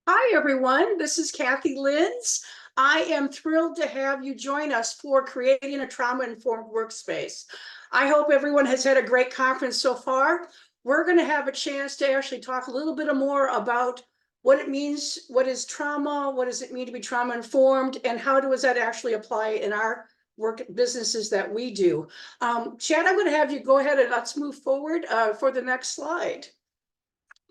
Hi, everyone. This is Kathy Linz. I am thrilled to have you join us for creating a trauma-informed workspace. I hope everyone has had a great conference so far. We're going to have a chance to actually talk a little bit more about what it means, what is trauma, what does it mean to be trauma-informed, and how does that actually apply in our work businesses that we do. Chad, I'm going to have you go ahead and let's move forward for the next slide.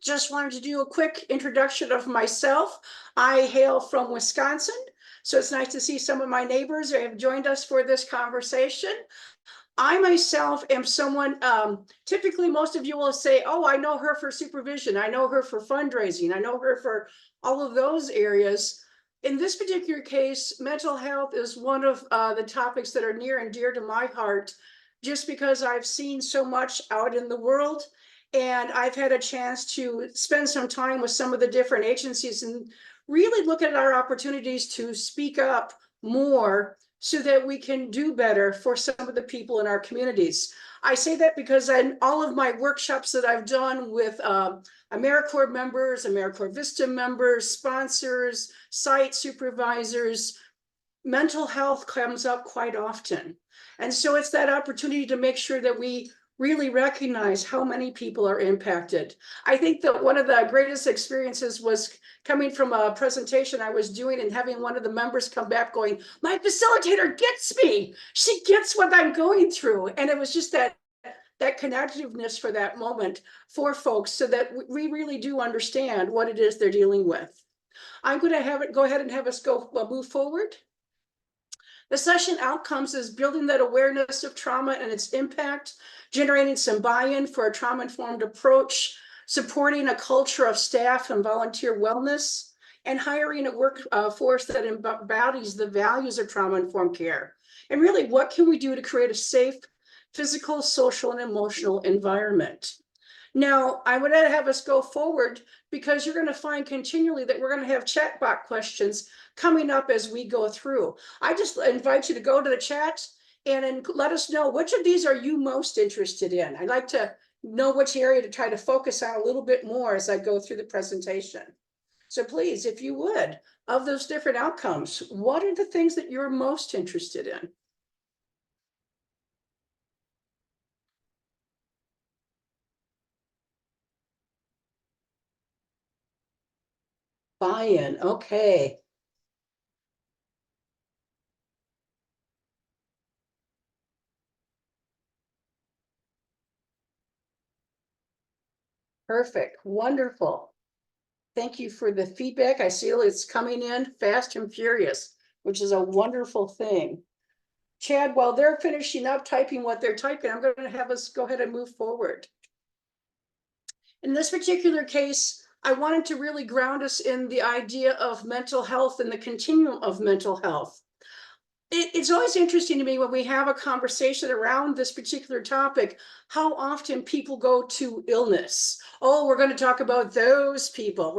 Just wanted to do a quick introduction of myself. I hail from Wisconsin, so it's nice to see some of my neighbors who have joined us for this conversation. I myself am someone, typically most of you will say, oh, I know her for supervision. I know her for fundraising. I know her for all of those areas. In this particular case, mental health is one of the topics that are near and dear to my heart, just because I've seen so much out in the world. And I've had a chance to spend some time with some of the different agencies and really look at our opportunities to speak up more so that we can do better for some of the people in our communities. I say that because in all of my workshops that I've done with AmeriCorps members, AmeriCorps Vista members, sponsors, site supervisors, mental health comes up quite often. And so it's that opportunity to make sure that we really recognize how many people are impacted. I think that one of the greatest experiences was coming from a presentation I was doing and having one of the members come back going, my facilitator gets me. She gets what I'm going through. And it was just that connectiveness for that moment for folks so that we really do understand what it is they're dealing with. I'm going to go ahead and have us move forward. The session outcomes is building that awareness of trauma and its impact, generating some buy-in for a trauma-informed approach, supporting a culture of staff and volunteer wellness, and hiring a workforce that embodies the values of trauma-informed care. And really, what can we do to create a safe physical, social, and emotional environment? Now, I would have us go forward because you're going to find continually that we're going to have chat bot questions coming up as we go through. I just invite you to go to the chat and let us know which of these are you most interested in. I'd like to know which area to try to focus on a little bit more as I go through the presentation. So please, if you would, of those different outcomes, what are the things that you're most interested in? Buy-in, okay. Perfect, wonderful. Thank you for the feedback. I see it's coming in fast and furious, which is a wonderful thing. Chad, while they're finishing up typing what they're typing, I'm going to have us go ahead and move forward. In this particular case, I wanted to really ground us in the idea of mental health and the continuum of mental health. It's always interesting to me when we have a conversation around this particular topic, how often people go to illness. Oh, we're going to talk about those people.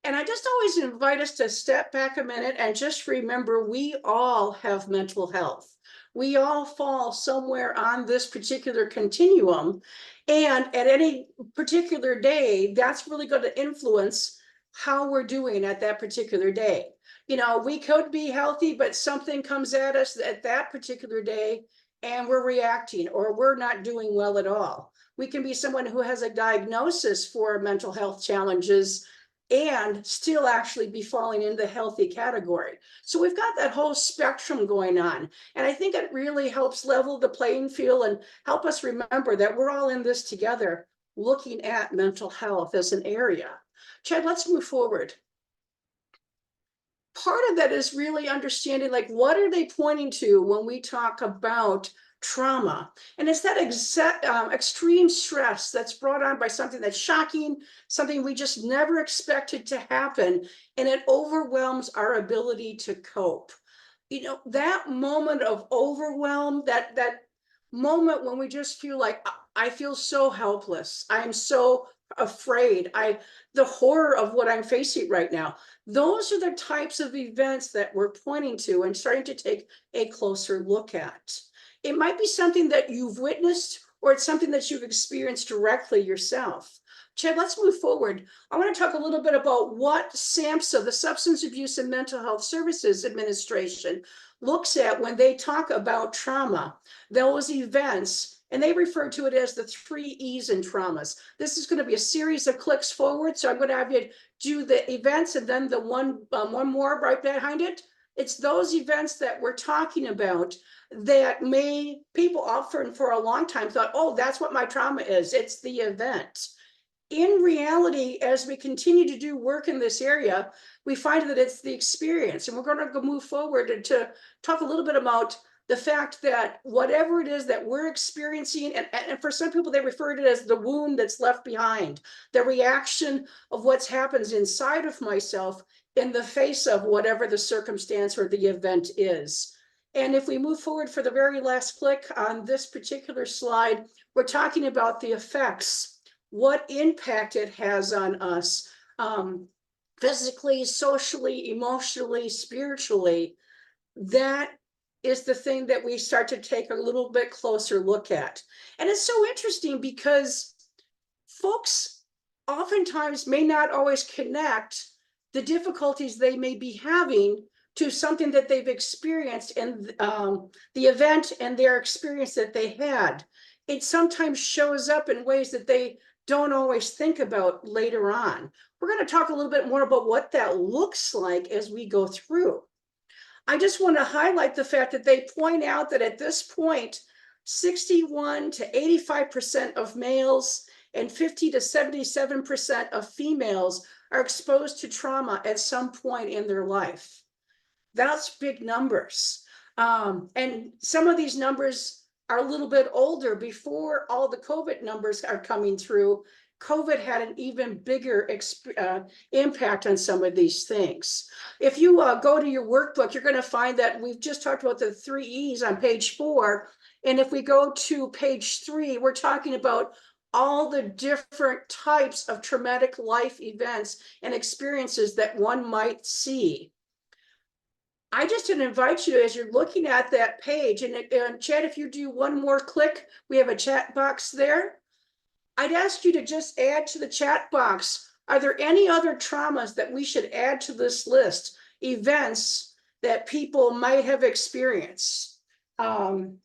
And I just always invite us to step back a minute and just remember we all have mental health. We all fall somewhere on this particular continuum. And at any particular day, that's really going to influence how we're doing at that particular day. You know, we could be healthy, but something comes at us at that particular day and we're reacting or we're not doing well at all. We can be someone who has a diagnosis for mental health challenges and still actually be falling in the healthy category. So we've got that whole spectrum going on. And I think it really helps level the playing field and help us remember that we're all in this together, looking at mental health as an area. Chad, let's move forward. Part of that is really understanding, like, what are they pointing to when we talk about trauma? And it's that extreme stress that's brought on by something that's shocking, something we just never expected to happen, and it overwhelms our ability to cope. You know, that moment of overwhelm, that moment when we just feel like I feel so helpless, I'm so afraid, the horror of what I'm facing right now. Those are the types of events that we're pointing to and starting to take a closer look at. It might be something that you've witnessed, or it's something that you've experienced directly yourself. Chad, let's move forward. I want to talk a little bit about what SAMHSA, the Substance Abuse and Mental Health Services Administration, looks at when they talk about trauma, those events, and they refer to it as the 3 E's in traumas. This is going to be a series of clicks forward, so I'm going to have you do the events and then the one more right behind it. It's those events that we're talking about that people often for a long time thought, oh, that's what my trauma is. It's the event. In reality, as we continue to do work in this area, we find that it's the experience. And we're going to go move forward and to talk a little bit about the fact that whatever it is that we're experiencing, and for some people, they refer to it as the wound that's left behind, the reaction of what happens inside of myself in the face of whatever the circumstance or the event is. And if we move forward for the very last click on this particular slide, we're talking about the effects, what impact it has on us, physically, socially, emotionally, spiritually. That is the thing that we start to take a little bit closer look at. And it's so interesting because folks oftentimes may not always connect the difficulties they may be having to something that they've experienced in the event and their experience that they had. It sometimes shows up in ways that they don't always think about later on. We're going to talk a little bit more about what that looks like as we go through. I just want to highlight the fact that they point out that at this point, 61 to 85% of males and 50 to 77% of females are exposed to trauma at some point in their life. That's big numbers. And some of these numbers are a little bit older. Before all the COVID numbers are coming through, COVID had an even bigger impact on some of these things. If you go to your workbook, you're going to find that we've just talked about the 3 E's on page 4. And if we go to page 3, we're talking about all the different types of traumatic life events and experiences that one might see. I just invite you, as you're looking at that page, and Chad, if you do one more click, we have a chat box there. I'd ask you to just add to the chat box, are there any other traumas that we should add to this list, events that people might have experienced? And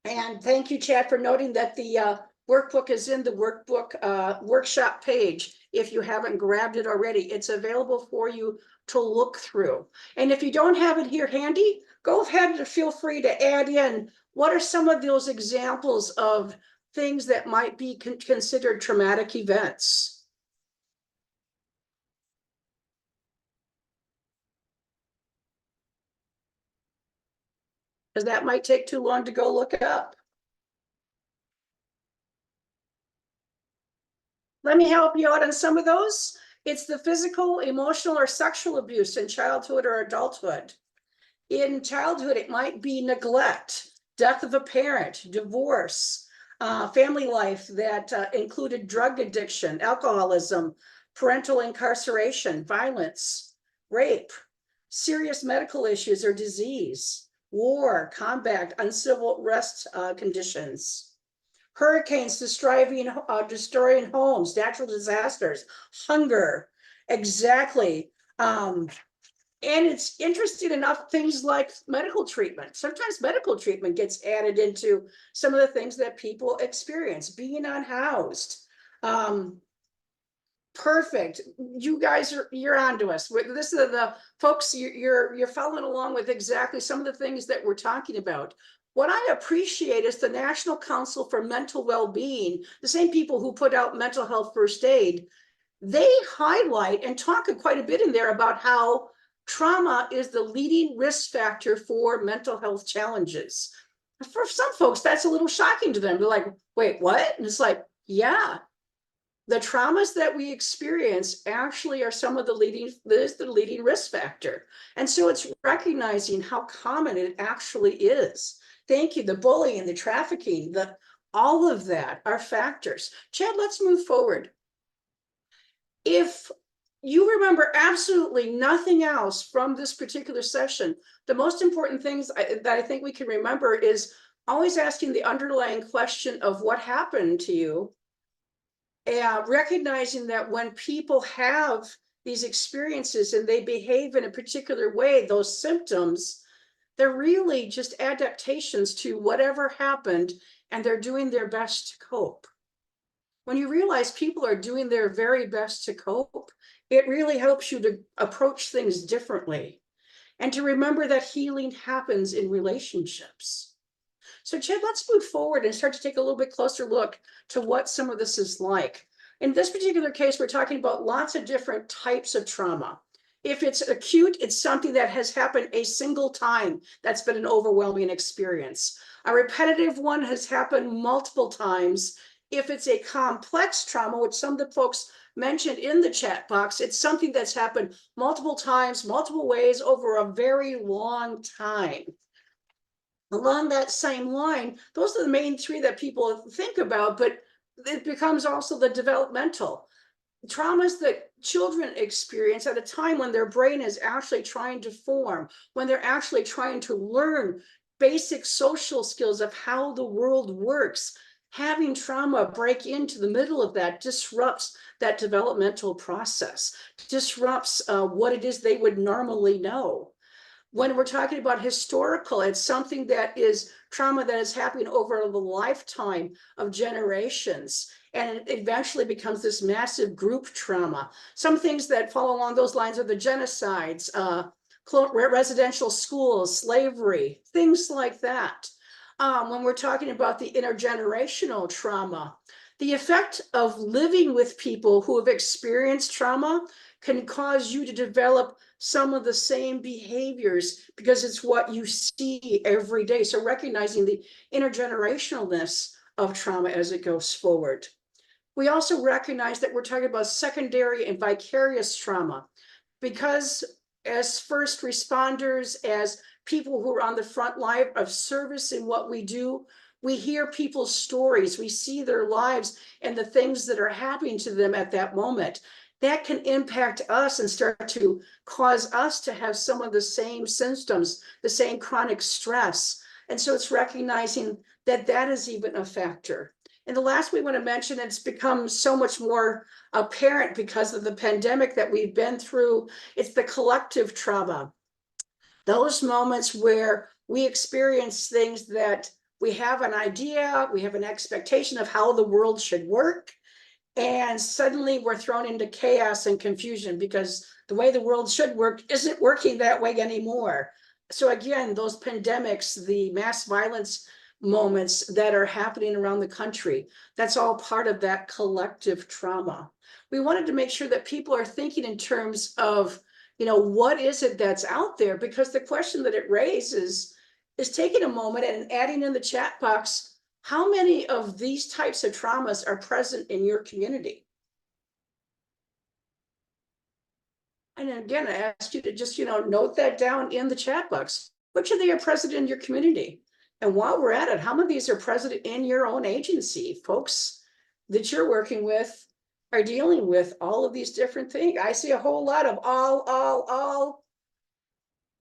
thank you, Chad, for noting that the workbook is in the workbook workshop page. If you haven't grabbed it already, it's available for you to look through. And if you don't have it here handy, go ahead and feel free to add in what are some of those examples of things that might be considered traumatic events. Because that might take too long to go look up. Let me help you out on some of those. It's the physical, emotional, or sexual abuse in childhood or adulthood. In childhood, it might be neglect, death of a parent, divorce, family life that included drug addiction, alcoholism, parental incarceration, violence, rape, serious medical issues or disease, war, combat, uncivil arrest conditions, hurricanes destroying homes, natural disasters, hunger, exactly. And it's interesting enough, things like medical treatment. Sometimes medical treatment gets added into some of the things that people experience, being unhoused. Perfect. You guys you're on to us. This is the folks, you're following along with exactly some of the things that we're talking about. What I appreciate is the National Council for Mental Well-Being, the same people who put out Mental Health First Aid. They highlight and talk quite a bit in there about how trauma is the leading risk factor for mental health challenges. For some folks, that's a little shocking to them. They're like, wait, what? And it's like, yeah, the traumas that we experience actually are some of the leading risk factor. And so it's recognizing how common it actually is. Thank you. The bullying, the trafficking, all of that are factors. Chad, let's move forward. If you remember absolutely nothing else from this particular session, the most important things that I think we can remember is always asking the underlying question of what happened to you And recognizing that when people have these experiences and they behave in a particular way, those symptoms, they're really just adaptations to whatever happened, and they're doing their best to cope. When you realize people are doing their very best to cope, it really helps you to approach things differently and to remember that healing happens in relationships. So, Chad, let's move forward and start to take a little bit closer look to what some of this is like. In this particular case, we're talking about lots of different types of trauma. If it's acute, it's something that has happened a single time that's been an overwhelming experience. A repetitive one has happened multiple times. If it's a complex trauma, which some of the folks mentioned in the chat box, it's something that's happened multiple times, multiple ways over a very long time. Along that same line, those are the main three that people think about, but it becomes also the developmental traumas that children experience at a time when their brain is actually trying to form, when they're actually trying to learn basic social skills of how the world works. Having trauma break into the middle of that disrupts that developmental process, disrupts what it is they would normally know. When we're talking about historical, it's something that is trauma that is happening over the lifetime of generations. And it eventually becomes this massive group trauma. Some things that follow along those lines are the genocides, residential schools, slavery, things like that. When we're talking about the intergenerational trauma, the effect of living with people who have experienced trauma can cause you to develop some of the same behaviors because it's what you see every day. So recognizing the intergenerationalness of trauma as it goes forward. We also recognize that we're talking about secondary and vicarious trauma because as first responders, as people who are on the front line of service in what we do, we hear people's stories, we see their lives and the things that are happening to them at that moment. That can impact us and start to cause us to have some of the same symptoms, the same chronic stress. And so it's recognizing that that is even a factor. And the last we want to mention, it's become so much more apparent because of the pandemic that we've been through, it's the collective trauma. Those moments where we experience things that we have an idea, we have an expectation of how the world should work, and suddenly we're thrown into chaos and confusion because the way the world should work isn't working that way anymore. So again, those pandemics, the mass violence moments that are happening around the country, that's all part of that collective trauma. We wanted to make sure that people are thinking in terms of, what is it that's out there? Because the question that it raises is taking a moment and adding in the chat box, how many of these types of traumas are present in your community? And again, I ask you to just, note that down in the chat box. Which of they are present in your community? And while we're at it, how many of these are present in your own agency? Folks that you're working with are dealing with all of these different things. I see a whole lot of all.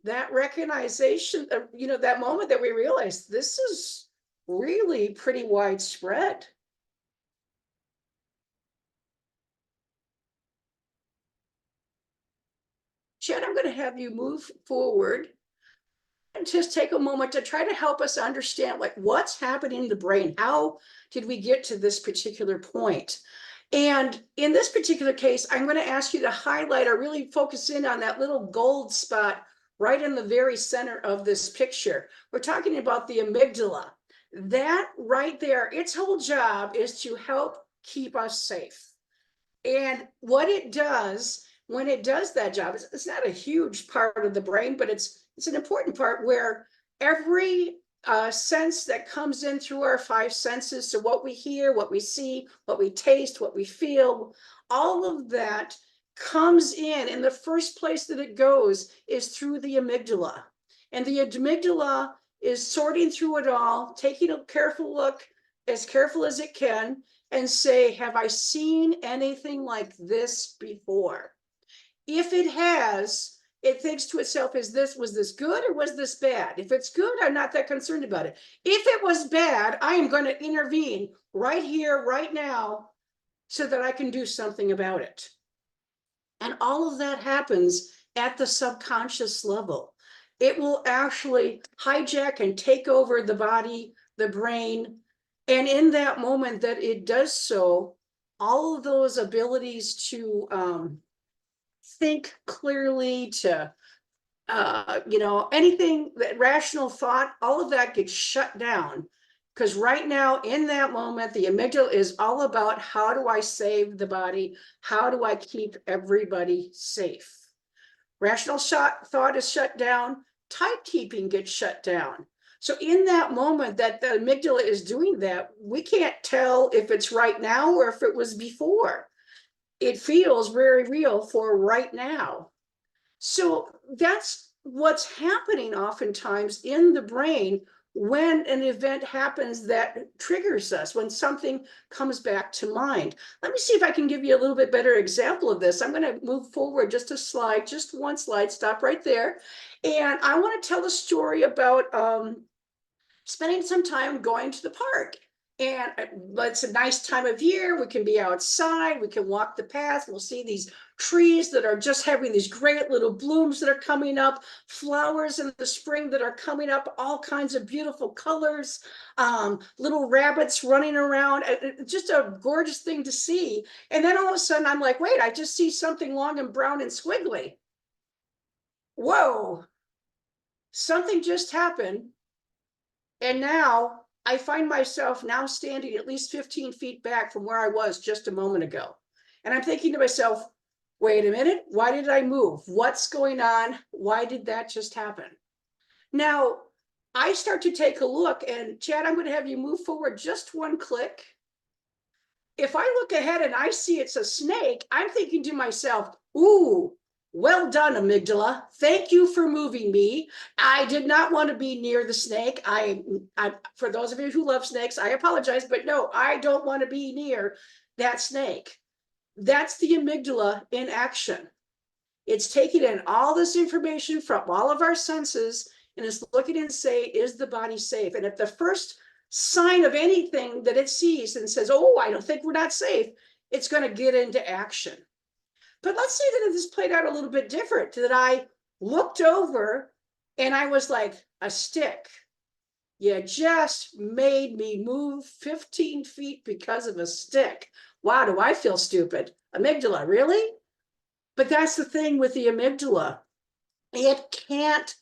That recognition of, that moment that we realize this is really pretty widespread. Chad, I'm going to have you move forward and just take a moment to try to help us understand what's happening in the brain. How did we get to this particular point? And in this particular case, I'm going to ask you to highlight or really focus in on that little gold spot right in the very center of this picture. We're talking about the amygdala. That right there, its whole job is to help keep us safe. And what it does when it does that job, it's not a huge part of the brain, but it's an important part where every sense that comes in through our five senses, so what we hear, what we see, what we taste, what we feel, all of that comes in, and the first place that it goes is through the amygdala. And the amygdala is sorting through it all, taking a careful look, as careful as it can, and say, have I seen anything like this before? If it has, it thinks to itself, was this good or was this bad? If it's good, I'm not that concerned about it. If it was bad, I am going to intervene right here, right now, so that I can do something about it. And all of that happens at the subconscious level. It will actually hijack and take over the body, the brain. And in that moment that it does so, all of those abilities to think clearly, to anything that rational thought, all of that gets shut down. Because right now, in that moment, the amygdala is all about how do I save the body? How do I keep everybody safe? Rational thought is shut down. Timekeeping gets shut down. So in that moment that the amygdala is doing that, we can't tell if it's right now or if it was before. It feels very real for right now. So that's what's happening oftentimes in the brain when an event happens that triggers us, when something comes back to mind. Let me see if I can give you a little bit better example of this. I'm going to move forward just a slide, just one slide, stop right there. And I want to tell a story about spending some time going to the park. And it's a nice time of year. We can be outside. We can walk the path. We'll see these trees that are just having these great little blooms that are coming up, flowers in the spring that are coming up, all kinds of beautiful colors, little rabbits running around. Just a gorgeous thing to see. And then all of a sudden, I'm like, wait, I just see something long and brown and squiggly. Whoa, something just happened. And now I find myself now standing at least 15 feet back from where I was just a moment ago. And I'm thinking to myself, wait a minute, why did I move? What's going on? Why did that just happen? Now, I start to take a look, and Chad, I'm going to have you move forward just one click. If I look ahead and I see it's a snake, I'm thinking to myself, ooh, well done, amygdala. Thank you for moving me. I did not want to be near the snake. For those of you who love snakes, I apologize, but no, I don't want to be near that snake. That's the amygdala in action. It's taking in all this information from all of our senses and it's looking and say, is the body safe? And at the first sign of anything that it sees and says, oh, I don't think we're not safe, it's going to get into action. But let's say that this played out a little bit different, that I looked over and I was like, a stick. You just made me move 15 feet because of a stick. Wow, do I feel stupid? Amygdala, really? But that's the thing with the amygdala. It can't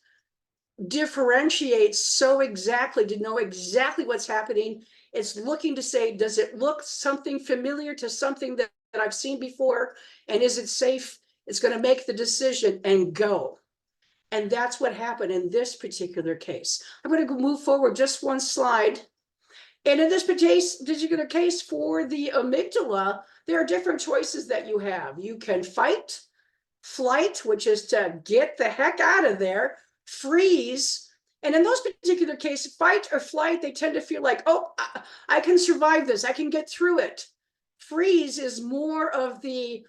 differentiate so exactly to know exactly what's happening. It's looking to say, does it look something familiar to something that I've seen before? And is it safe? It's going to make the decision and go. And that's what happened in this particular case. I'm going to move forward just one slide. And in this particular case for the amygdala, there are different choices that you have. You can fight, flight, which is to get the heck out of there, freeze. And in those particular cases, fight or flight, they tend to feel like, oh, I can survive this. I can get through it. Freeze is more of the,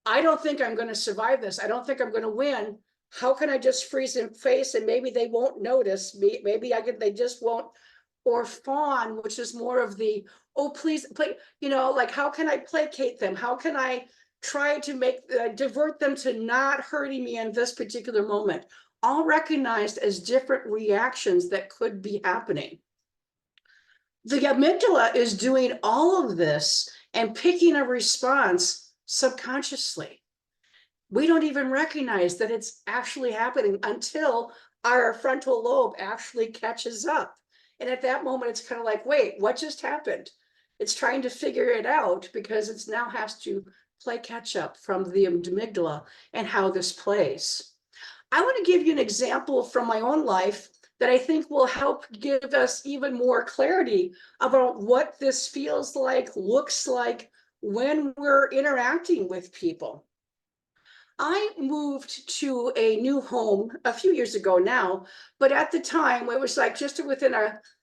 I don't think I'm going to survive this. I don't think I'm going to win. How can I just freeze in face and maybe they won't notice me? Maybe they just won't. Or fawn, which is more of the, oh, please play, like, how can I placate them? How can I try to divert them to not hurting me in this particular moment? All recognized as different reactions that could be happening. The amygdala is doing all of this and picking a response subconsciously. We don't even recognize that it's actually happening until our frontal lobe actually catches up. And at that moment, it's kind of like, wait, what just happened? It's trying to figure it out because it now has to play catch up from the amygdala and how this plays. I want to give you an example from my own life that I think will help give us even more clarity about what this feels like, looks like when we're interacting with people. I moved to a new home a few years ago now, but at the time it was like just within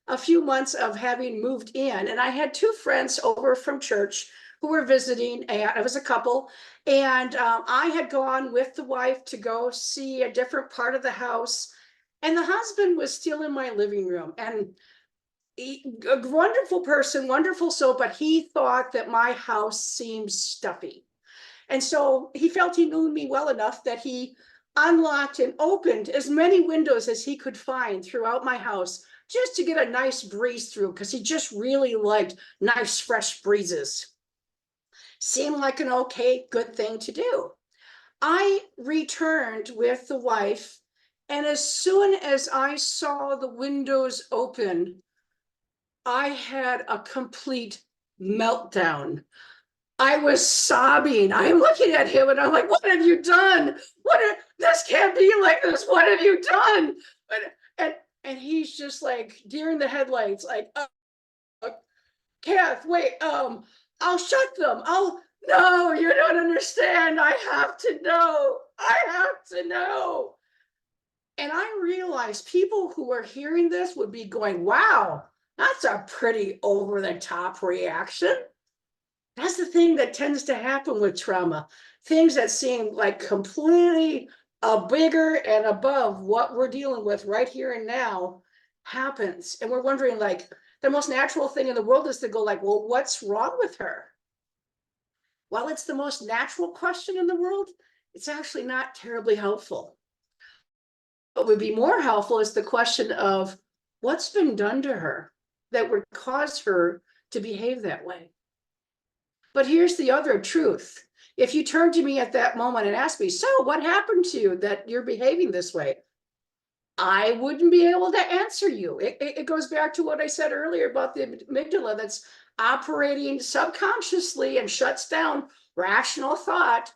a few months of having moved in. And I had two friends over from church who were visiting, and it was a couple. And I had gone with the wife to go see a different part of the house. And the husband was still in my living room. And a wonderful person, wonderful soul, but he thought that my house seemed stuffy. And so he felt he knew me well enough that he unlocked and opened as many windows as he could find throughout my house just to get a nice breeze through, because he just really liked nice, fresh breezes. Seemed like an okay, good thing to do. I returned with the wife, and as soon as I saw the windows open, I had a complete meltdown. I was sobbing. I'm looking at him and I'm like, what have you done? This can't be like this. What have you done? And, and he's just like deer in the headlights, like, Kath, wait, I'll shut them. No, you don't understand. I have to know. I have to know. And I realized people who are hearing this would be going, wow, that's a pretty over the top reaction. That's the thing that tends to happen with trauma. Things that seem like completely bigger and above what we're dealing with right here and now happens. And we're wondering, like, the most natural thing in the world is to go like, well, what's wrong with her? While it's the most natural question in the world, it's actually not terribly helpful. What would be more helpful is the question of what's been done to her that would cause her to behave that way. But here's the other truth. If you turn to me at that moment and ask me, so what happened to you that you're behaving this way? I wouldn't be able to answer you. It goes back to what I said earlier about the amygdala that's operating subconsciously and shuts down rational thought.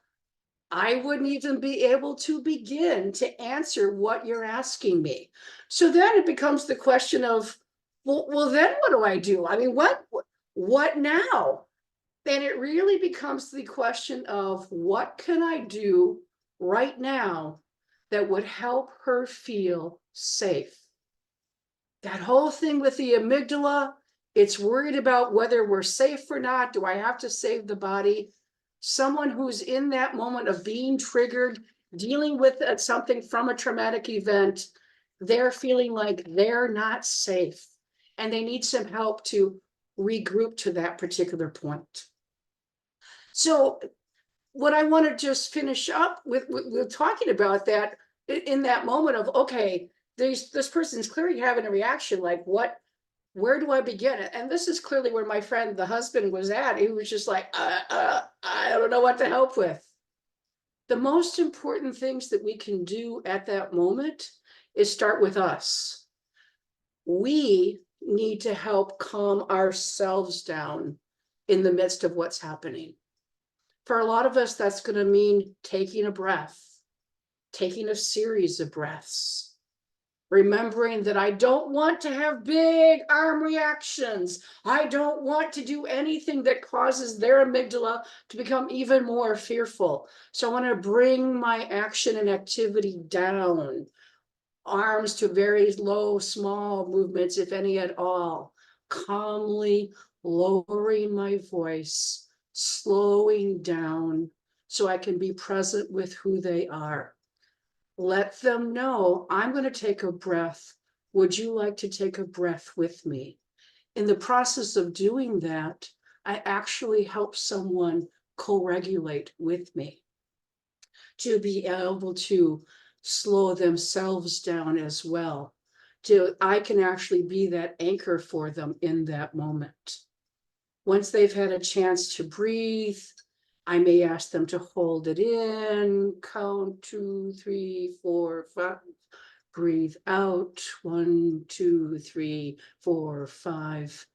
I wouldn't even be able to begin to answer what you're asking me. So then it becomes the question of, well, then what do I do? I mean, what now? Then it really becomes the question of what can I do right now that would help her feel safe? That whole thing with the amygdala, it's worried about whether we're safe or not. Do I have to save the body? Someone who's in that moment of being triggered, dealing with something from a traumatic event, they're feeling like they're not safe and they need some help to regroup to that particular point. So what I want to just finish up with talking about that in that moment of, okay, this person's clearly having a reaction, like where do I begin? And this is clearly where my friend, the husband, was at. He was just like, I don't know what to help with. The most important things that we can do at that moment is start with us. We need to help calm ourselves down in the midst of what's happening. For a lot of us, that's going to mean taking a breath, taking a series of breaths, remembering that I don't want to have big arm reactions. I don't want to do anything that causes their amygdala to become even more fearful. So I want to bring my action and activity down, arms to very low, small movements, if any at all, calmly lowering my voice, slowing down so I can be present with who they are. Let them know I'm going to take a breath. Would you like to take a breath with me? In the process of doing that, I actually help someone co-regulate with me to be able to slow themselves down as well. I can actually be that anchor for them in that moment. Once they've had a chance to breathe, I may ask them to hold it in, count 2, 3, 4, 5, breathe out, 1, 2, 3, 4, 5.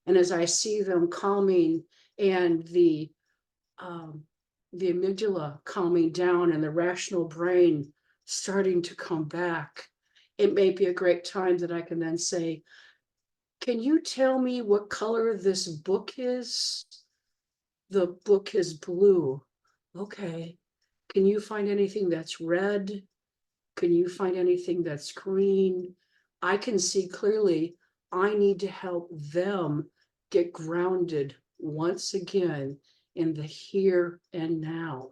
And as I see them calming and the amygdala calming down and the rational brain starting to come back, it may be a great time that I can then say, can you tell me what color this book is? The book is blue. Okay. Can you find anything that's red? Can you find anything that's green? I can see clearly I need to help them get grounded once again in the here and now.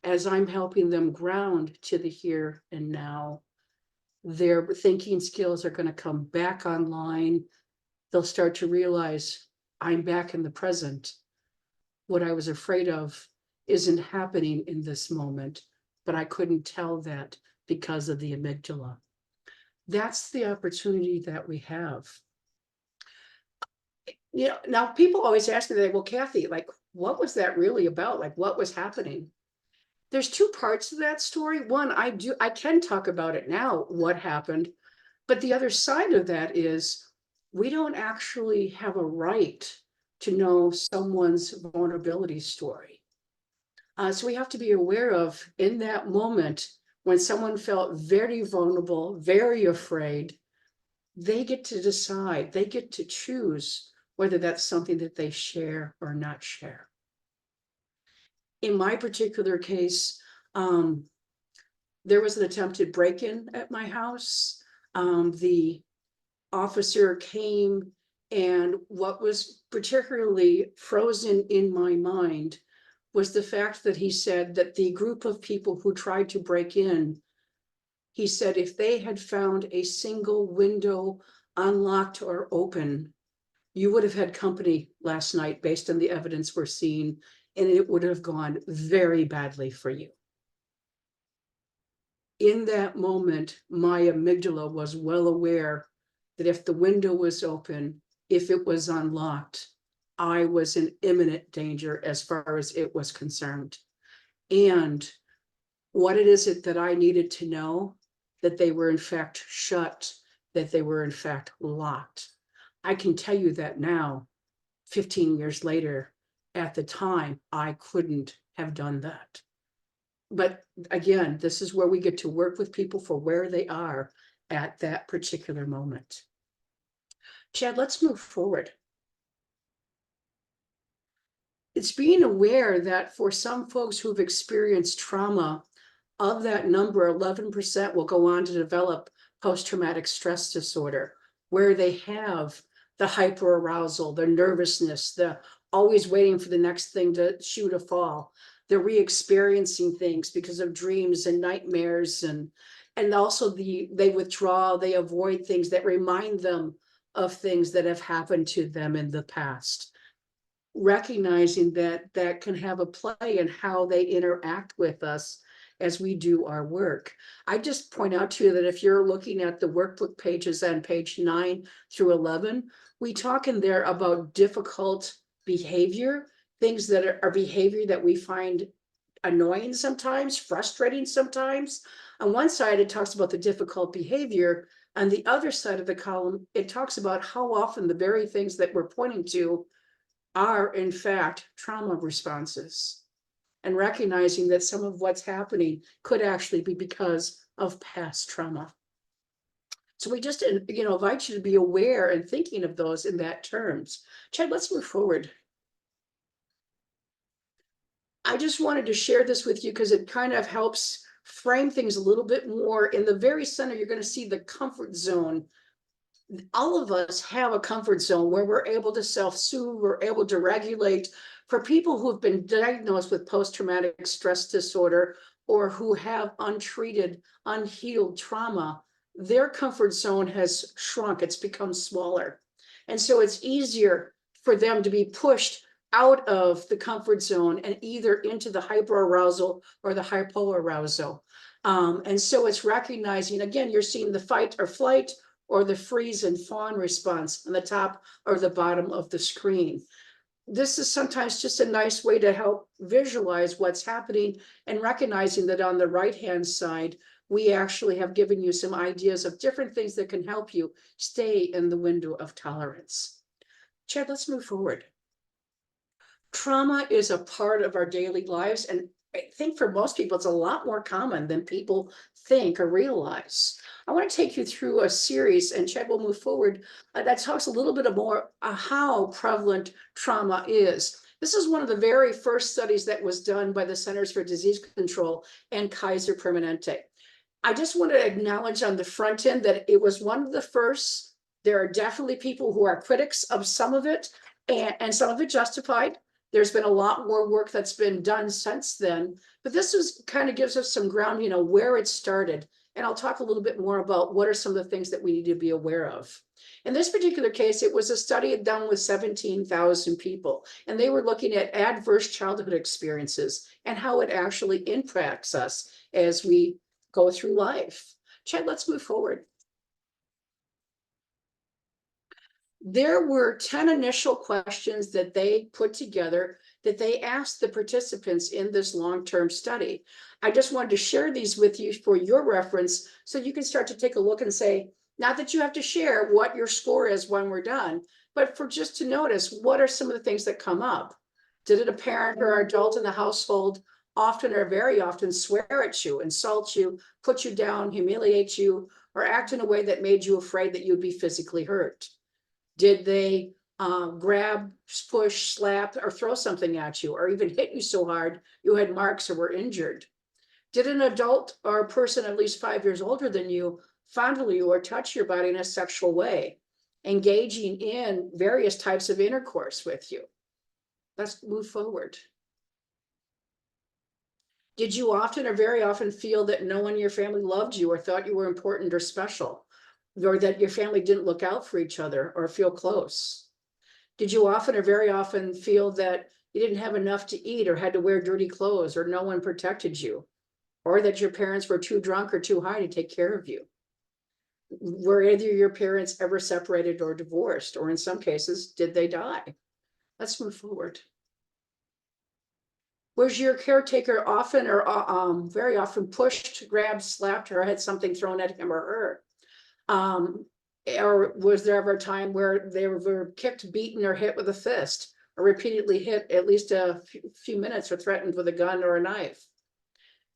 As I'm helping them ground to the here and now, their thinking skills are going to come back online. they'll start to realize I'm back in the present. What I was afraid of isn't happening in this moment, but I couldn't tell that because of the amygdala. That's the opportunity that we have. You know, now people always ask me, well, Kathy, like, what was that really about? Like, what was happening? There's two parts to that story. One, I can talk about it now, what happened, but the other side of that is we don't actually have a right to know someone's vulnerability story. So we have to be aware of, in that moment, when someone felt very vulnerable, very afraid, they get to decide, they get to choose whether that's something that they share or not share. In my particular case, there was an attempted break-in at my house. The officer came, and what was particularly frozen in my mind was the fact that he said that the group of people who tried to break in, he said if they had found a single window unlocked or open, you would have had company last night based on the evidence we're seeing, and it would have gone very badly for you. In that moment, my amygdala was well aware that if the window was open, if it was unlocked, I was in imminent danger as far as it was concerned. And what is it that I needed to know? That they were in fact shut, that they were in fact locked. I can tell you that now, 15 years later. At the time, I couldn't have done that. But again, this is where we get to work with people for where they are at that particular moment. Chad, let's move forward. It's being aware that for some folks who've experienced trauma, of that number, 11% will go on to develop post-traumatic stress disorder, where they have the hyperarousal, the nervousness, the always waiting for the next thing to shoot a fall. They're re-experiencing things because of dreams and nightmares, and also they withdraw, they avoid things that remind them of things that have happened to them in the past. Recognizing that that can have a play in how they interact with us as we do our work. I just point out to you that if you're looking at the workbook pages on page 9 through 11, we talk in there about difficult behavior, things that are behavior that we find annoying sometimes, frustrating sometimes. On one side, it talks about the difficult behavior. On the other side of the column, it talks about how often the very things that we're pointing to are in fact trauma responses, and recognizing that some of what's happening could actually be because of past trauma. So we just, invite you to be aware and thinking of those in that terms. Chad, let's move forward. I just wanted to share this with you because it kind of helps frame things a little bit more. In the very center, you're going to see the comfort zone. All of us have a comfort zone where we're able to self-soothe, we're able to regulate. For people who have been diagnosed with post-traumatic stress disorder or who have untreated, unhealed trauma, their comfort zone has shrunk, it's become smaller. And so it's easier for them to be pushed out of the comfort zone and either into the hyperarousal or the hypoarousal. And so it's recognizing, again, you're seeing the fight or flight or the freeze and fawn response on the top or the bottom of the screen. This is sometimes just a nice way to help visualize what's happening and recognizing that on the right-hand side, we actually have given you some ideas of different things that can help you stay in the window of tolerance. Chad, let's move forward. Trauma is a part of our daily lives, and I think for most people, it's a lot more common than people think or realize. I want to take you through a series, and Chad will move forward, that talks a little bit more how prevalent trauma is. This is one of the very first studies that was done by the Centers for Disease Control and Kaiser Permanente. I just want to acknowledge on the front end that it was one of the first. There are definitely people who are critics of some of it, and some of it justified. There's been a lot more work that's been done since then, but this kind of gives us some ground, where it started And I'll talk a little bit more about what are some of the things that we need to be aware of. In this particular case, it was a study done with 17,000 people, and they were looking at adverse childhood experiences and how it actually impacts us as we go through life. Chad, let's move forward. There were 10 initial questions that they put together that they asked the participants in this long-term study. I just wanted to share these with you for your reference so you can start to take a look and say, not that you have to share what your score is when we're done, but for just to notice what are some of the things that come up. Did a parent or adult in the household often or very often swear at you, insult you, put you down, humiliate you, or act in a way that made you afraid that you'd be physically hurt? Did they grab, push, slap, or throw something at you, or even hit you so hard you had marks or were injured? Did an adult or a person at least 5 years older than you fondle you or touch your body in a sexual way, engaging in various types of intercourse with you? Let's move forward. Did you often or very often feel that no one in your family loved you or thought you were important or special, or that your family didn't look out for each other or feel close? Did you often or very often feel that you didn't have enough to eat or had to wear dirty clothes or no one protected you, or that your parents were too drunk or too high to take care of you? Were either of your parents ever separated or divorced, or in some cases, did they die? Let's move forward. Was your caretaker often or very often pushed, grabbed, slapped, or had something thrown at him or her? Or was there ever a time where they were kicked, beaten, or hit with a fist, or repeatedly hit at least a few minutes or threatened with a gun or a knife?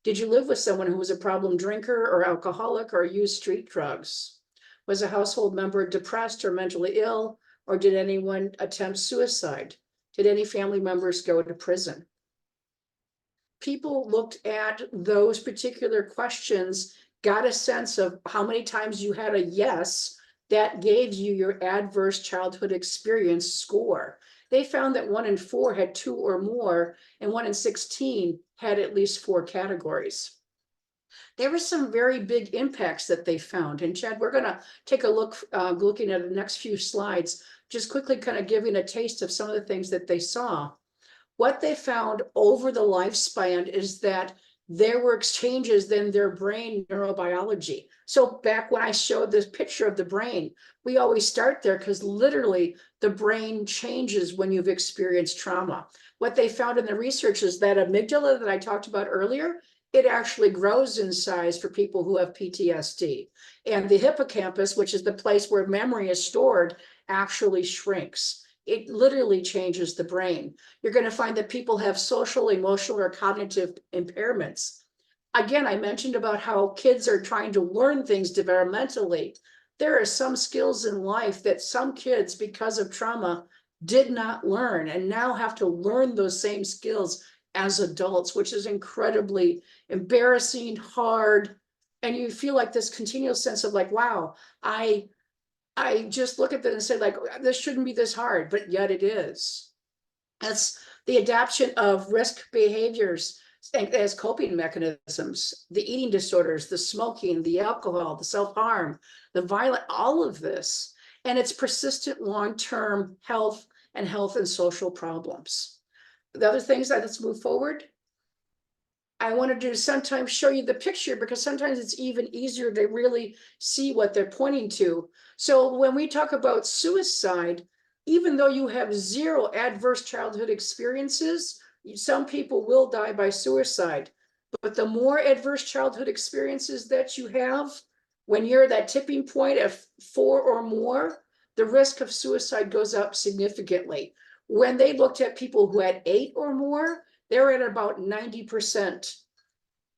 Did you live with someone who was a problem drinker or alcoholic or used street drugs? Was a household member depressed or mentally ill, or did anyone attempt suicide? Did any family members go to prison? People looked at those particular questions, got a sense of how many times you had a yes, that gave you your adverse childhood experience score. They found that 1 in 4 had 2 or more, and 1 in 16 had at least 4 categories. There were some very big impacts that they found. And Chad, we're going to take a look, looking at the next few slides, just quickly kind of giving a taste of some of the things that they saw. What they found over the lifespan is that there were exchanges in their brain neurobiology. So back when I showed this picture of the brain, we always start there because literally the brain changes when you've experienced trauma. What they found in the research is that amygdala that I talked about earlier, it actually grows in size for people who have PTSD. And the hippocampus, which is the place where memory is stored, actually shrinks. It literally changes the brain. You're going to find that people have social, emotional, or cognitive impairments. Again, I mentioned about how kids are trying to learn things developmentally. There are some skills in life that some kids, because of trauma, did not learn and now have to learn those same skills as adults, which is incredibly embarrassing, hard. And you feel like this continual sense of like, wow, I just look at that and say, like, this shouldn't be this hard, but yet it is. That's the adaptation of risk behaviors as coping mechanisms, the eating disorders, the smoking, the alcohol, the self-harm, the violent, all of this. And it's persistent long-term health and social problems. The other things that let's move forward. I wanted to sometimes show you the picture because sometimes it's even easier to really see what they're pointing to. So when we talk about suicide, even though you have 0 adverse childhood experiences, some people will die by suicide. But the more adverse childhood experiences that you have, when you're at that tipping point of 4 or more, the risk of suicide goes up significantly. When they looked at people who had 8 or more, they're at about 90%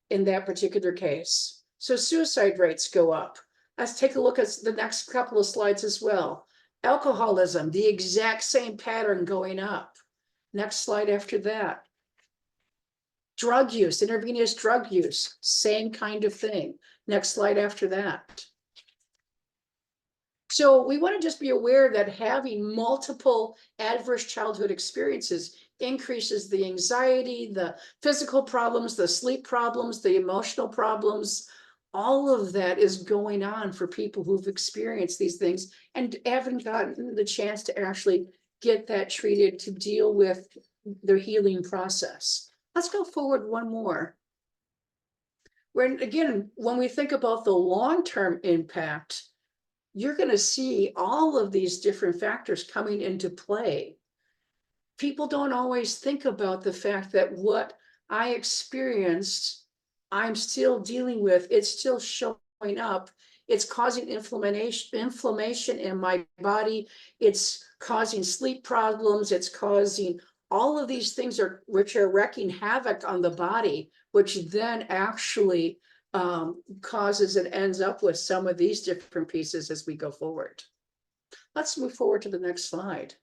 in that particular case. So suicide rates go up. Let's take a look at the next couple of slides as well. Alcoholism, the exact same pattern going up. Next slide after that. Drug use, intravenous drug use, same kind of thing. Next slide after that. So we want to just be aware that having multiple adverse childhood experiences increases the anxiety, the physical problems, the sleep problems, the emotional problems, All of that is going on for people who've experienced these things and haven't gotten the chance to actually get that treated to deal with their healing process. Let's go forward one more. When again, when we think about the long-term impact, you're going to see all of these different factors coming into play. People don't always think about the fact that what I experienced, I'm still dealing with, it's still showing up. It's causing inflammation in my body. It's causing sleep problems. It's causing all of these things which are wreaking havoc on the body, which then actually causes and ends up with some of these different pieces as we go forward. Let's move forward to the next slide.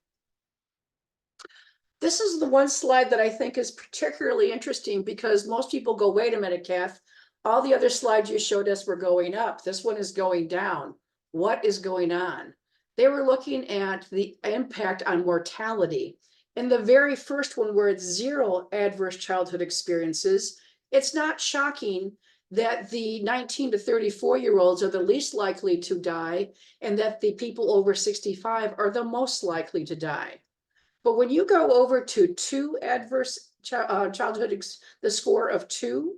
This is the one slide that I think is particularly interesting because most people go, wait a minute, Kath, all the other slides you showed us were going up. This one is going down. What is going on? They were looking at the impact on mortality. In the very first one, where it's 0 adverse childhood experiences, it's not shocking that the 19 to 34-year-olds are the least likely to die and that the people over 65 are the most likely to die. But when you go over to 2 adverse childhood, the score of 2,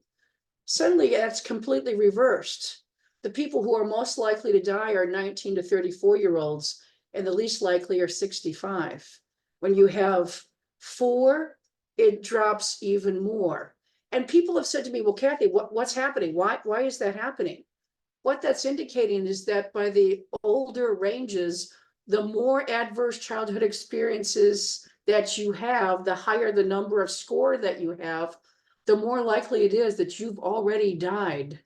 suddenly that's completely reversed. The people who are most likely to die are 19 to 34-year-olds, and the least likely are 65. When you have 4, it drops even more. And people have said to me, well, Kathy, what's happening? Why is that happening? What that's indicating is that by the older ranges, the more adverse childhood experiences that you have, the higher the number of score that you have, the more likely it is that you've already died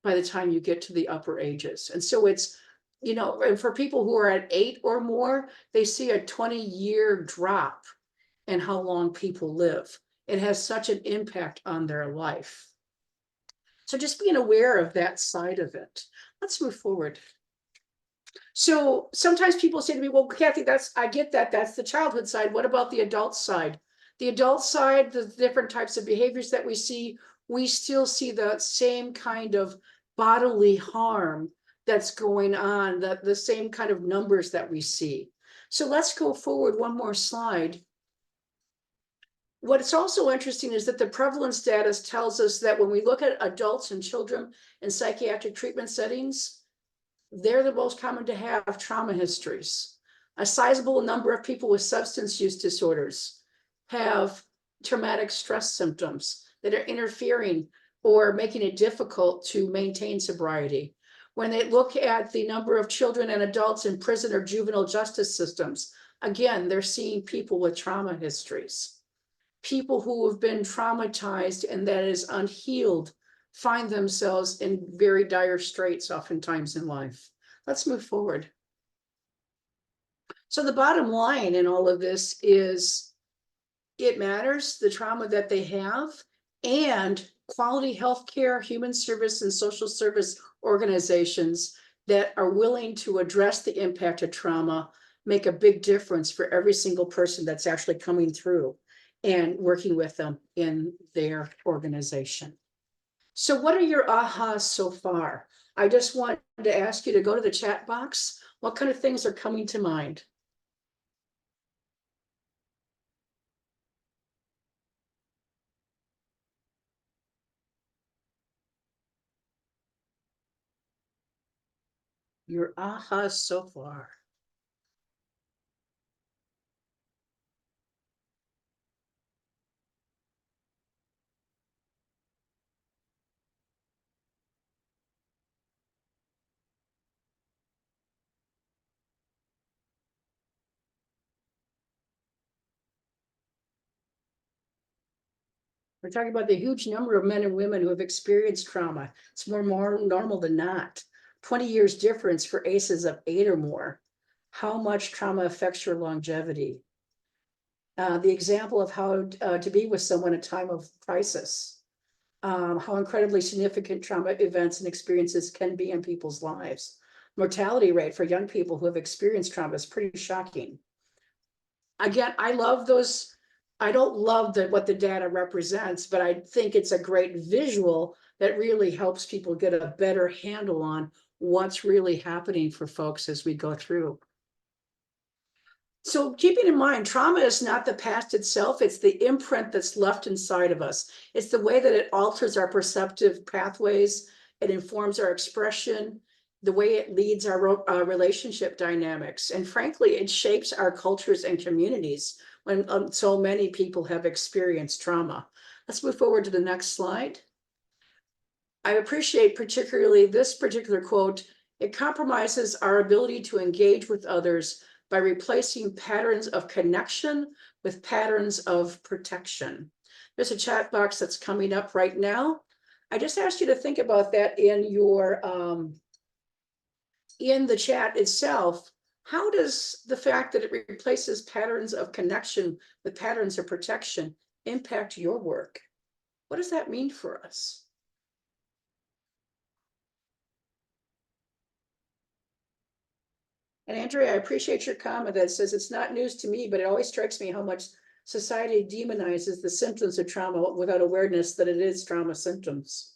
by the time you get to the upper ages. And so it's, and for people who are at 8 or more, they see a 20-year drop in how long people live. It has such an impact on their life. So just being aware of that side of it. Let's move forward. So sometimes people say to me, well, Kathy, I get that. That's the childhood side. What about the adult side? The adult side, the different types of behaviors that we still see the same kind of bodily harm that's going on, the same kind of numbers that we see. So let's go forward one more slide. What's also interesting is that the prevalence data tells us that when we look at adults and children in psychiatric treatment settings, they're the most common to have trauma histories. A sizable number of people with substance use disorders have traumatic stress symptoms that are interfering or making it difficult to maintain sobriety. When they look at the number of children and adults in prison or juvenile justice systems, again, they're seeing people with trauma histories. People who have been traumatized and that is unhealed find themselves in very dire straits oftentimes in life. Let's move forward. So the bottom line in all of this is it matters, the trauma that they have, and quality healthcare, human service, and social service organizations that are willing to address the impact of trauma make a big difference for every single person that's actually coming through and working with them in their organization. So what are your ahas so far? I just want to ask you to go to the chat box. What kind of things are coming to mind? Your ahas so far. We're talking about the huge number of men and women who have experienced trauma. It's more normal than not. 20 years difference for ACEs of 8 or more. How much trauma affects your longevity? The example of how to be with someone at a time of crisis. How incredibly significant trauma events and experiences can be in people's lives. Mortality rate for young people who have experienced trauma is pretty shocking. Again, I love those I don't love what the data represents, but I think it's a great visual that really helps people get a better handle on what's really happening for folks as we go through. So keeping in mind, trauma is not the past itself, it's the imprint that's left inside of us. It's the way that it alters our perceptive pathways, it informs our expression, the way it leads our relationship dynamics. And frankly, it shapes our cultures and communities when so many people have experienced trauma. Let's move forward to the next slide. I appreciate particularly this particular quote. It compromises our ability to engage with others by replacing patterns of connection with patterns of protection. There's a chat box that's coming up right now. I just asked you to think about that in your in the chat itself. How does the fact that it replaces patterns of connection with patterns of protection impact your work? What does that mean for us? And Andrea, I appreciate your comment that says it's not news to me, but it always strikes me how much society demonizes the symptoms of trauma without awareness that it is trauma symptoms.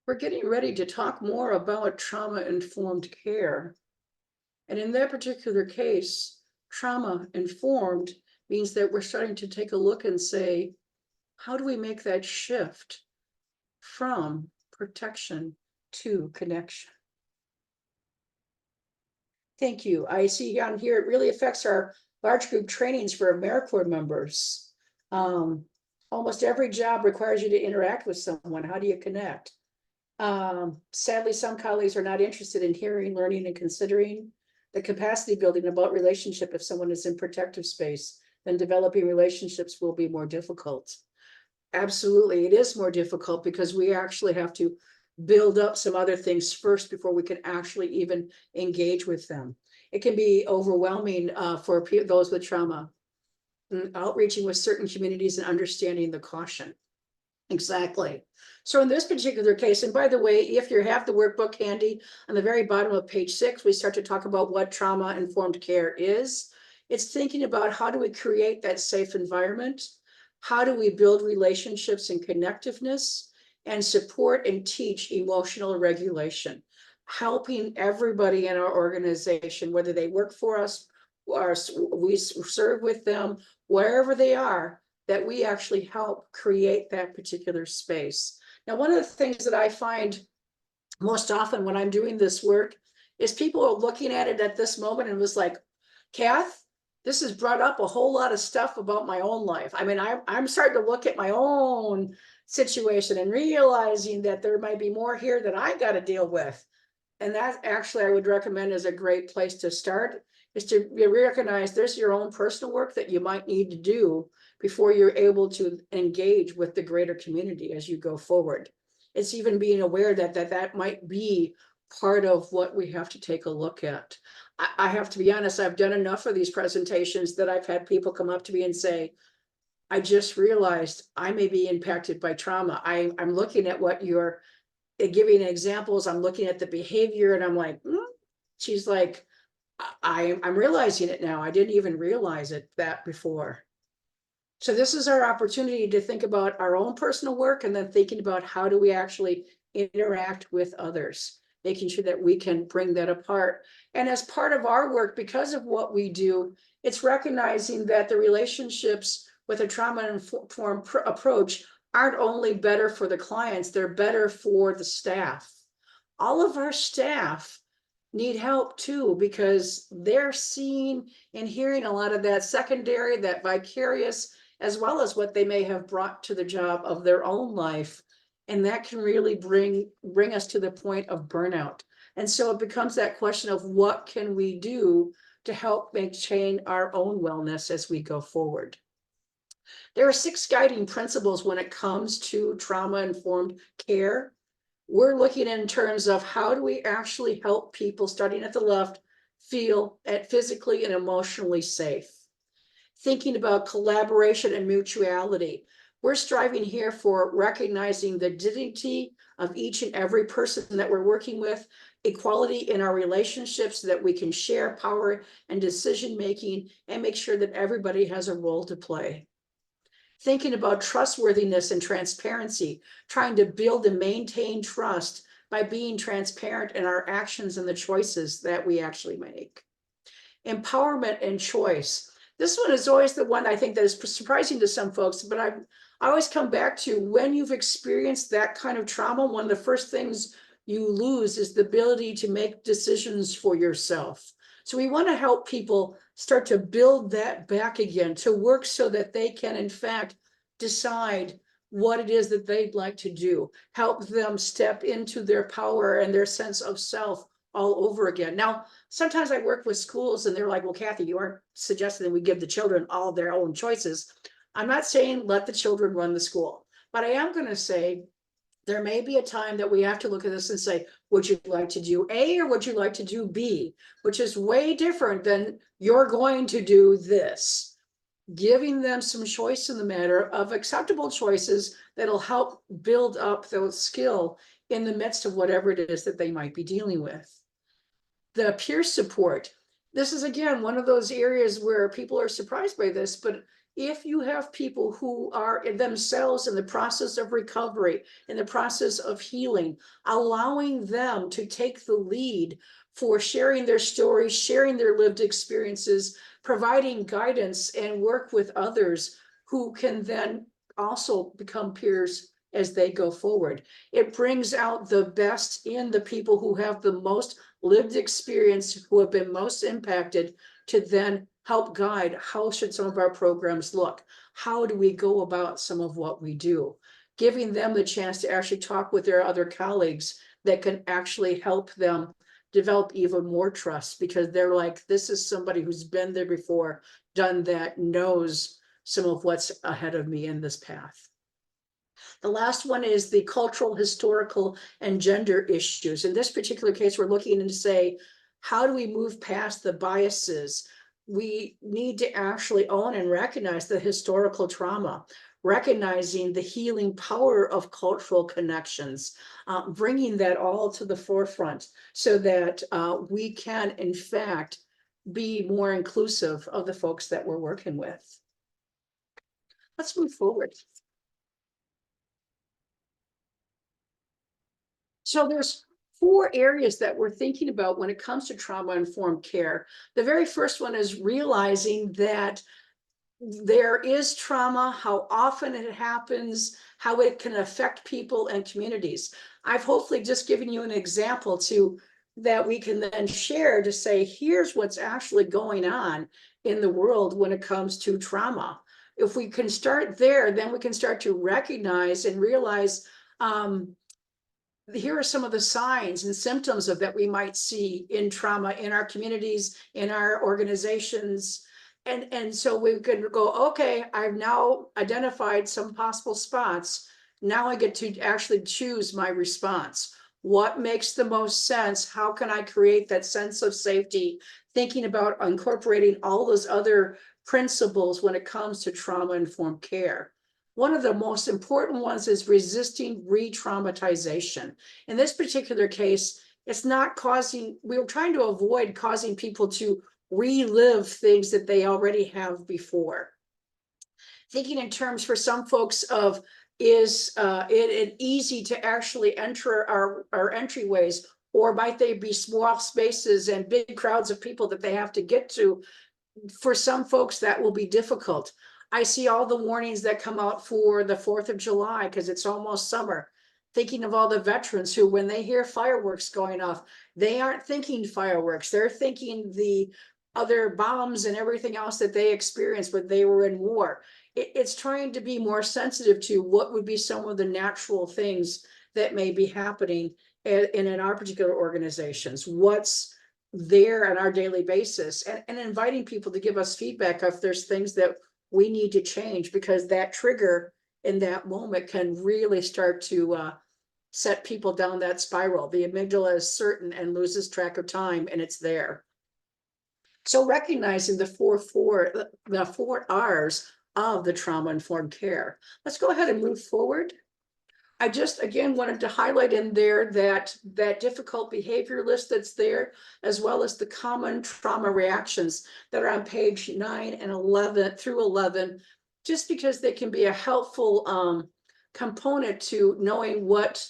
We're getting ready to talk more about trauma-informed care. And in that particular case, trauma-informed means that we're starting to take a look and say, how do we make that shift from protection to connection? Thank you. I see on here, it really affects our large group trainings for AmeriCorps members. Almost every job requires you to interact with someone. How do you connect? Sadly, some colleagues are not interested in hearing, learning, and considering the capacity building about relationship. If someone is in protective space, then developing relationships will be more difficult. Absolutely, it is more difficult because we actually have to build up some other things first before we can actually even engage with them. It can be overwhelming for those with trauma. Outreaching with certain communities and understanding the caution. Exactly. So in this particular case, and by the way, if you have the workbook handy, on the very bottom of page 6, we start to talk about what trauma-informed care is. It's thinking about how do we create that safe environment? How do we build relationships and connectiveness and support and teach emotional regulation? Helping everybody in our organization, whether they work for us or we serve with them, wherever they are, that we actually help create that particular space. Now, one of the things that I find most often when I'm doing this work is people are looking at it at this moment and was like, Kath, this has brought up a whole lot of stuff about my own life. I mean, I'm starting to look at my own situation and realizing that there might be more here that I got to deal with. And that actually I would recommend is a great place to start, is to recognize there's your own personal work that you might need to do before you're able to engage with the greater community as you go forward. It's even being aware that might be part of what we have to take a look at. I have to be honest, I've done enough of these presentations that I've had people come up to me and say, I just realized I may be impacted by trauma. I'm looking at what you're giving examples, I'm looking at the behavior and I'm like, she's like, I'm realizing it now. I didn't even realize it that before. So this is our opportunity to think about our own personal work and then thinking about how do we actually interact with others, making sure that we can bring that apart. And as part of our work, because of what we do, it's recognizing that the relationships with a trauma-informed approach aren't only better for the clients, they're better for the staff. All of our staff need help too, because they're seeing and hearing a lot of that secondary, that vicarious, as well as what they may have brought to the job of their own life. And that can really bring us to the point of burnout. And so it becomes that question of what can we do to help maintain our own wellness as we go forward. There are 6 guiding principles when it comes to trauma-informed care. We're looking in terms of how do we actually help people, starting at the left, feel physically and emotionally safe. Thinking about collaboration and mutuality. We're striving here for recognizing the dignity of each and every person that we're working with, equality in our relationships so that we can share power and decision-making and make sure that everybody has a role to play. Thinking about trustworthiness and transparency, trying to build and maintain trust by being transparent in our actions and the choices that we actually make. Empowerment and choice. This one is always the one I think that is surprising to some folks, but I always come back to when you've experienced that kind of trauma, one of the first things you lose is the ability to make decisions for yourself. So we want to help people start to build that back again, to work so that they can, in fact, decide what it is that they'd like to do, help them step into their power and their sense of self all over again. Now, sometimes I work with schools and they're like, well, Kathy, you aren't suggesting that we give the children all their own choices. I'm not saying let the children run the school, but I am going to say there may be a time that we have to look at this and say, would you like to do A or would you like to do B? Which is way different than you're going to do this. Giving them some choice in the matter of acceptable choices that'll help build up those skill in the midst of whatever it is that they might be dealing with. The peer support. This is, again, one of those areas where people are surprised by this, but if you have people who are themselves in the process of recovery, in the process of healing, allowing them to take the lead for sharing their stories, sharing their lived experiences, providing guidance and work with others who can then also become peers as they go forward. It brings out the best in the people who have the most lived experience, who have been most impacted, to then help guide how should some of our programs look? How do we go about some of what we do? Giving them the chance to actually talk with their other colleagues that can actually help them develop even more trust, because they're like, this is somebody who's been there before, done that, knows some of what's ahead of me in this path. The last one is the cultural, historical, and gender issues. In this particular case, we're looking to say, how do we move past the biases? We need to actually own and recognize the historical trauma, recognizing the healing power of cultural connections, bringing that all to the forefront so that we can, in fact, be more inclusive of the folks that we're working with. Let's move forward. So there's 4 areas that we're thinking about when it comes to trauma-informed care. The very first one is realizing that there is trauma, how often it happens, how it can affect people and communities. I've hopefully just given you an example that we can then share to say, here's what's actually going on in the world when it comes to trauma. If we can start there, then we can start to recognize and realize, here are some of the signs and symptoms of that we might see in trauma in our communities, in our organizations. And so we can go, okay, I've now identified some possible spots. Now I get to actually choose my response. What makes the most sense? How can I create that sense of safety? Thinking about incorporating all those other principles when it comes to trauma-informed care. One of the most important ones is resisting re-traumatization. In this particular case, it's not causing, we're trying to avoid causing people to relive things that they already have before. Thinking in terms for some folks of, is it easy to actually enter our entryways, or might they be small spaces and big crowds of people that they have to get to? For some folks, that will be difficult. I see all the warnings that come out for the 4th of July because it's almost summer. Thinking of all the veterans who, when they hear fireworks going off, they aren't thinking fireworks. They're thinking the other bombs and everything else that they experienced when they were in war. It's trying to be more sensitive to what would be some of the natural things that may be happening in our particular organizations. What's there on our daily basis, and inviting people to give us feedback if there's things that we need to change, because that trigger in that moment can really start to set people down that spiral. The amygdala is certain and loses track of time, and it's there. So recognizing the four R's of the trauma-informed care. Let's go ahead and move forward. I just, again, wanted to highlight in there that difficult behavior list that's there, as well as the common trauma reactions that are on page 9 and 11 through 11, just because they can be a helpful component to knowing what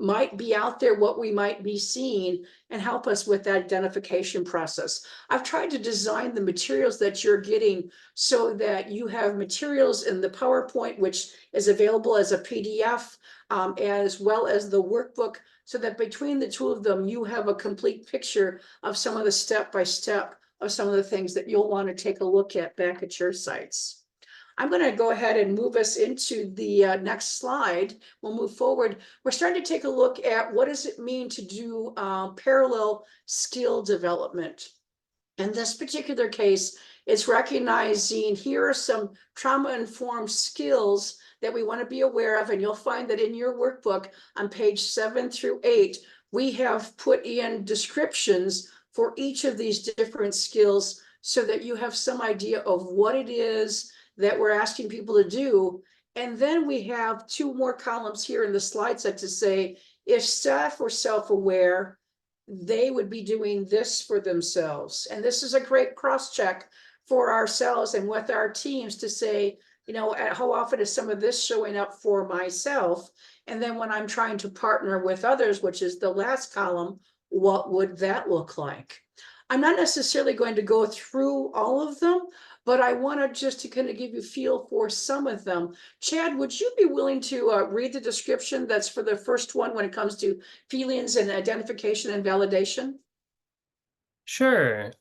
might be out there, what we might be seeing, and help us with that identification process. I've tried to design the materials that you're getting so that you have materials in the PowerPoint, which is available as a PDF, as well as the workbook, so that between the two of them, you have a complete picture of some of the step-by-step of some of the things that you'll want to take a look at back at your sites. I'm going to go ahead and move us into the next slide. We'll move forward. We're starting to take a look at what does it mean to do parallel skill development. In this particular case, it's recognizing here are some trauma-informed skills that we want to be aware of, and you'll find that in your workbook on page 7 through 8, we have put in descriptions for each of these different skills so that you have some idea of what it is that we're asking people to do. And then we have 2 more columns here in the slide set to say, if staff were self-aware, they would be doing this for themselves. And this is a great cross-check for ourselves and with our teams to say, you know, how often is some of this showing up for myself? And then when I'm trying to partner with others, which is the last column, what would that look like? I'm not necessarily going to go through all of them, but I wanted just to kind of give you a feel for some of them. Chad, would you be willing to read the description that's for the first one when it comes to feelings and identification and validation? Sure.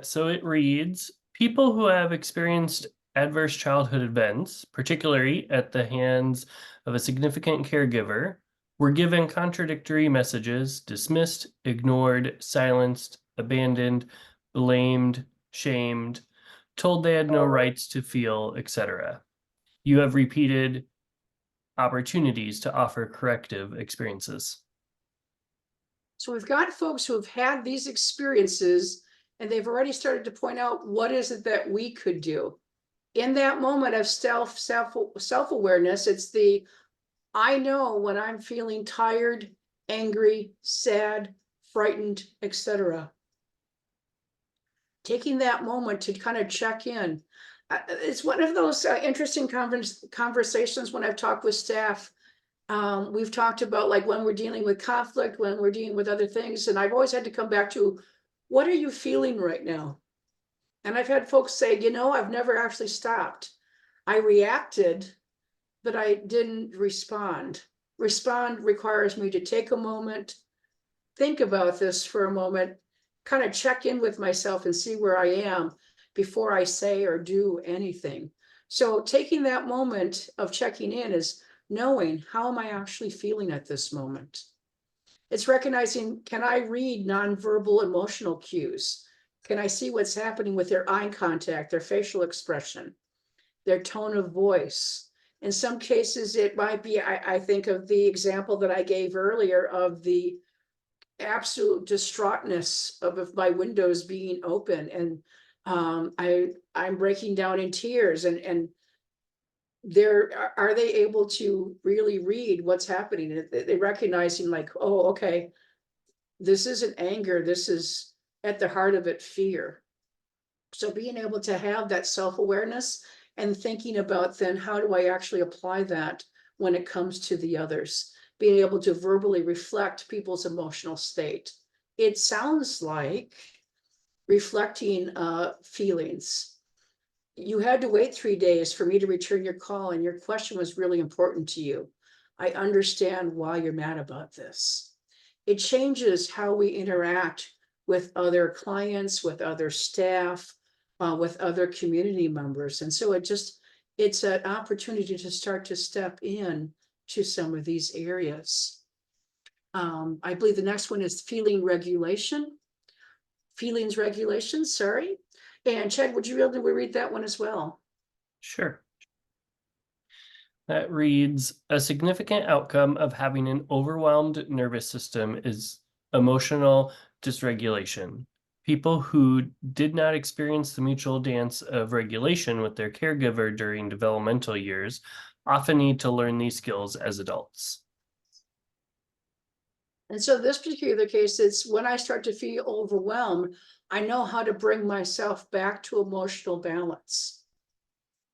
So it reads, people who have experienced adverse childhood events, particularly at the hands of a significant caregiver, were given contradictory messages, dismissed, ignored, silenced, abandoned, blamed, shamed, told they had no rights to feel, etc. You have repeated opportunities to offer corrective experiences. So we've got folks who have had these experiences and they've already started to point out what is it that we could do. In that moment of self-awareness, it's the, I know when I'm feeling tired, angry, sad, frightened, etc. Taking that moment to kind of check in. It's one of those interesting conversations when I've talked with staff. We've talked about like when we're dealing with conflict, when we're dealing with other things, and I've always had to come back to, what are you feeling right now? And I've had folks say, you know, I've never actually stopped. I reacted, but I didn't respond. Respond requires me to take a moment, think about this for a moment, kind of check in with myself and see where I am before I say or do anything. So taking that moment of checking in is knowing, how am I actually feeling at this moment? It's recognizing, can I read nonverbal emotional cues? Can I see what's happening with their eye contact, their facial expression, their tone of voice? In some cases, it might be, I think of the example that I gave earlier of the absolute distraughtness of my windows being open, and I'm breaking down in tears, and are they able to really read what's happening? They recognizing like, oh, okay, this isn't anger, this is at the heart of it, fear. So being able to have that self-awareness and thinking about then how do I actually apply that when it comes to the others, being able to verbally reflect people's emotional state. It sounds like reflecting feelings. You had to wait 3 days for me to return your call, and your question was really important to you. I understand why you're mad about this. It changes how we interact with other clients, with other staff, with other community members. And so it's an opportunity to start to step in to some of these areas. I believe the next one is feelings regulation, sorry. And Chad, would you be able to read that one as well? Sure. That reads, a significant outcome of having an overwhelmed nervous system is emotional dysregulation. People who did not experience the mutual dance of regulation with their caregiver during developmental years often need to learn these skills as adults. And so this particular case, it's when I start to feel overwhelmed, I know how to bring myself back to emotional balance.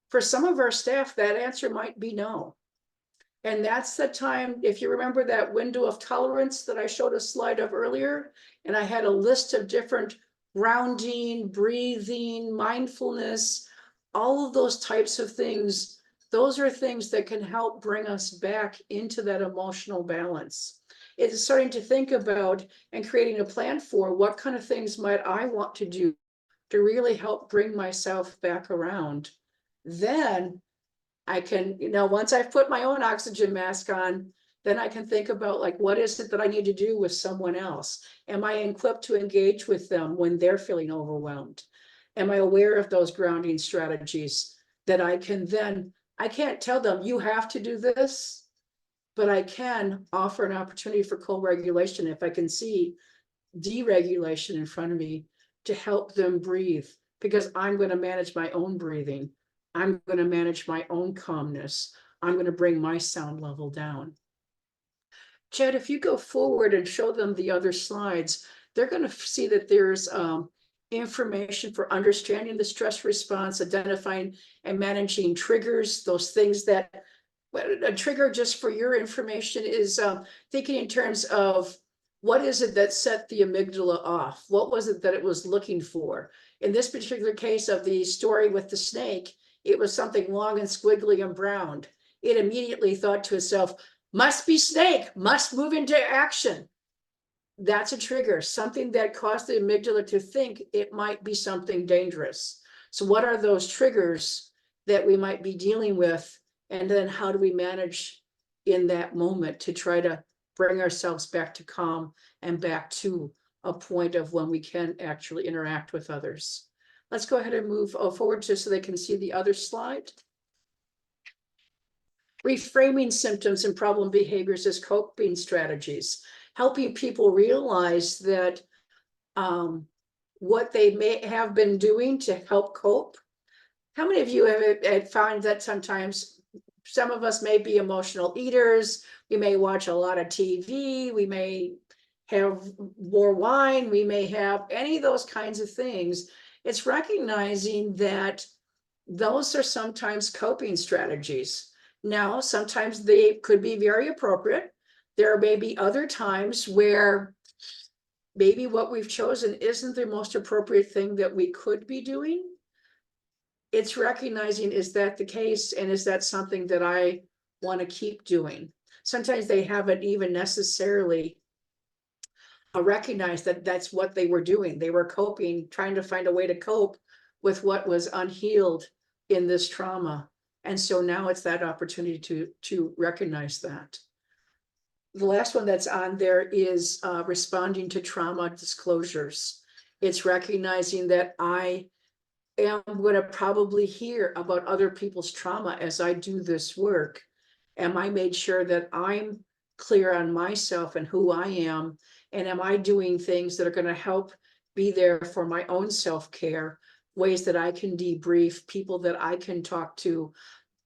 For some of our staff, that answer might be no. And that's the time, if you remember that window of tolerance that I showed a slide of earlier, and I had a list of different grounding, breathing, mindfulness, all of those types of things, those are things that can help bring us back into that emotional balance. It's starting to think about and creating a plan for what kind of things might I want to do to really help bring myself back around. Then I can, once I've put my own oxygen mask on, then I can think about like, what is it that I need to do with someone else? Am I equipped to engage with them when they're feeling overwhelmed? Am I aware of those grounding strategies that I can then, I can't tell them, you have to do this, but I can offer an opportunity for co-regulation if I can see deregulation in front of me to help them breathe, because I'm going to manage my own breathing. I'm going to manage my own calmness. I'm going to bring my sound level down. Chad, if you go forward and show them the other slides, they're going to see that there's information for understanding the stress response, identifying and managing triggers, those things that, a trigger, just for your information, is thinking in terms of what is it that set the amygdala off? What was it that it was looking for? In this particular case of the story with the snake, it was something long and squiggly and brown. It immediately thought to itself, must be snake, must move into action. That's a trigger, something that caused the amygdala to think it might be something dangerous. So what are those triggers that we might be dealing with? And then how do we manage in that moment to try to bring ourselves back to calm and back to a point of when we can actually interact with others? Let's go ahead and move forward just so they can see the other slide. Reframing symptoms and problem behaviors as coping strategies, helping people realize that what they may have been doing to help cope. How many of you have found that sometimes some of us may be emotional eaters? We may watch a lot of TV. We may have more wine. We may have any of those kinds of things. It's recognizing that those are sometimes coping strategies. Now, sometimes they could be very appropriate. There may be other times where maybe what we've chosen isn't the most appropriate thing that we could be doing. It's recognizing, is that the case? And is that something that I want to keep doing? Sometimes they haven't even necessarily recognized that that's what they were doing. They were coping, trying to find a way to cope with what was unhealed in this trauma. And so now it's that opportunity to recognize that. The last one that's on there is responding to trauma disclosures. It's recognizing that I am going to probably hear about other people's trauma as I do this work. Am I made sure that I'm clear on myself and who I am? And am I doing things that are going to help be there for my own self-care, ways that I can debrief, people that I can talk to,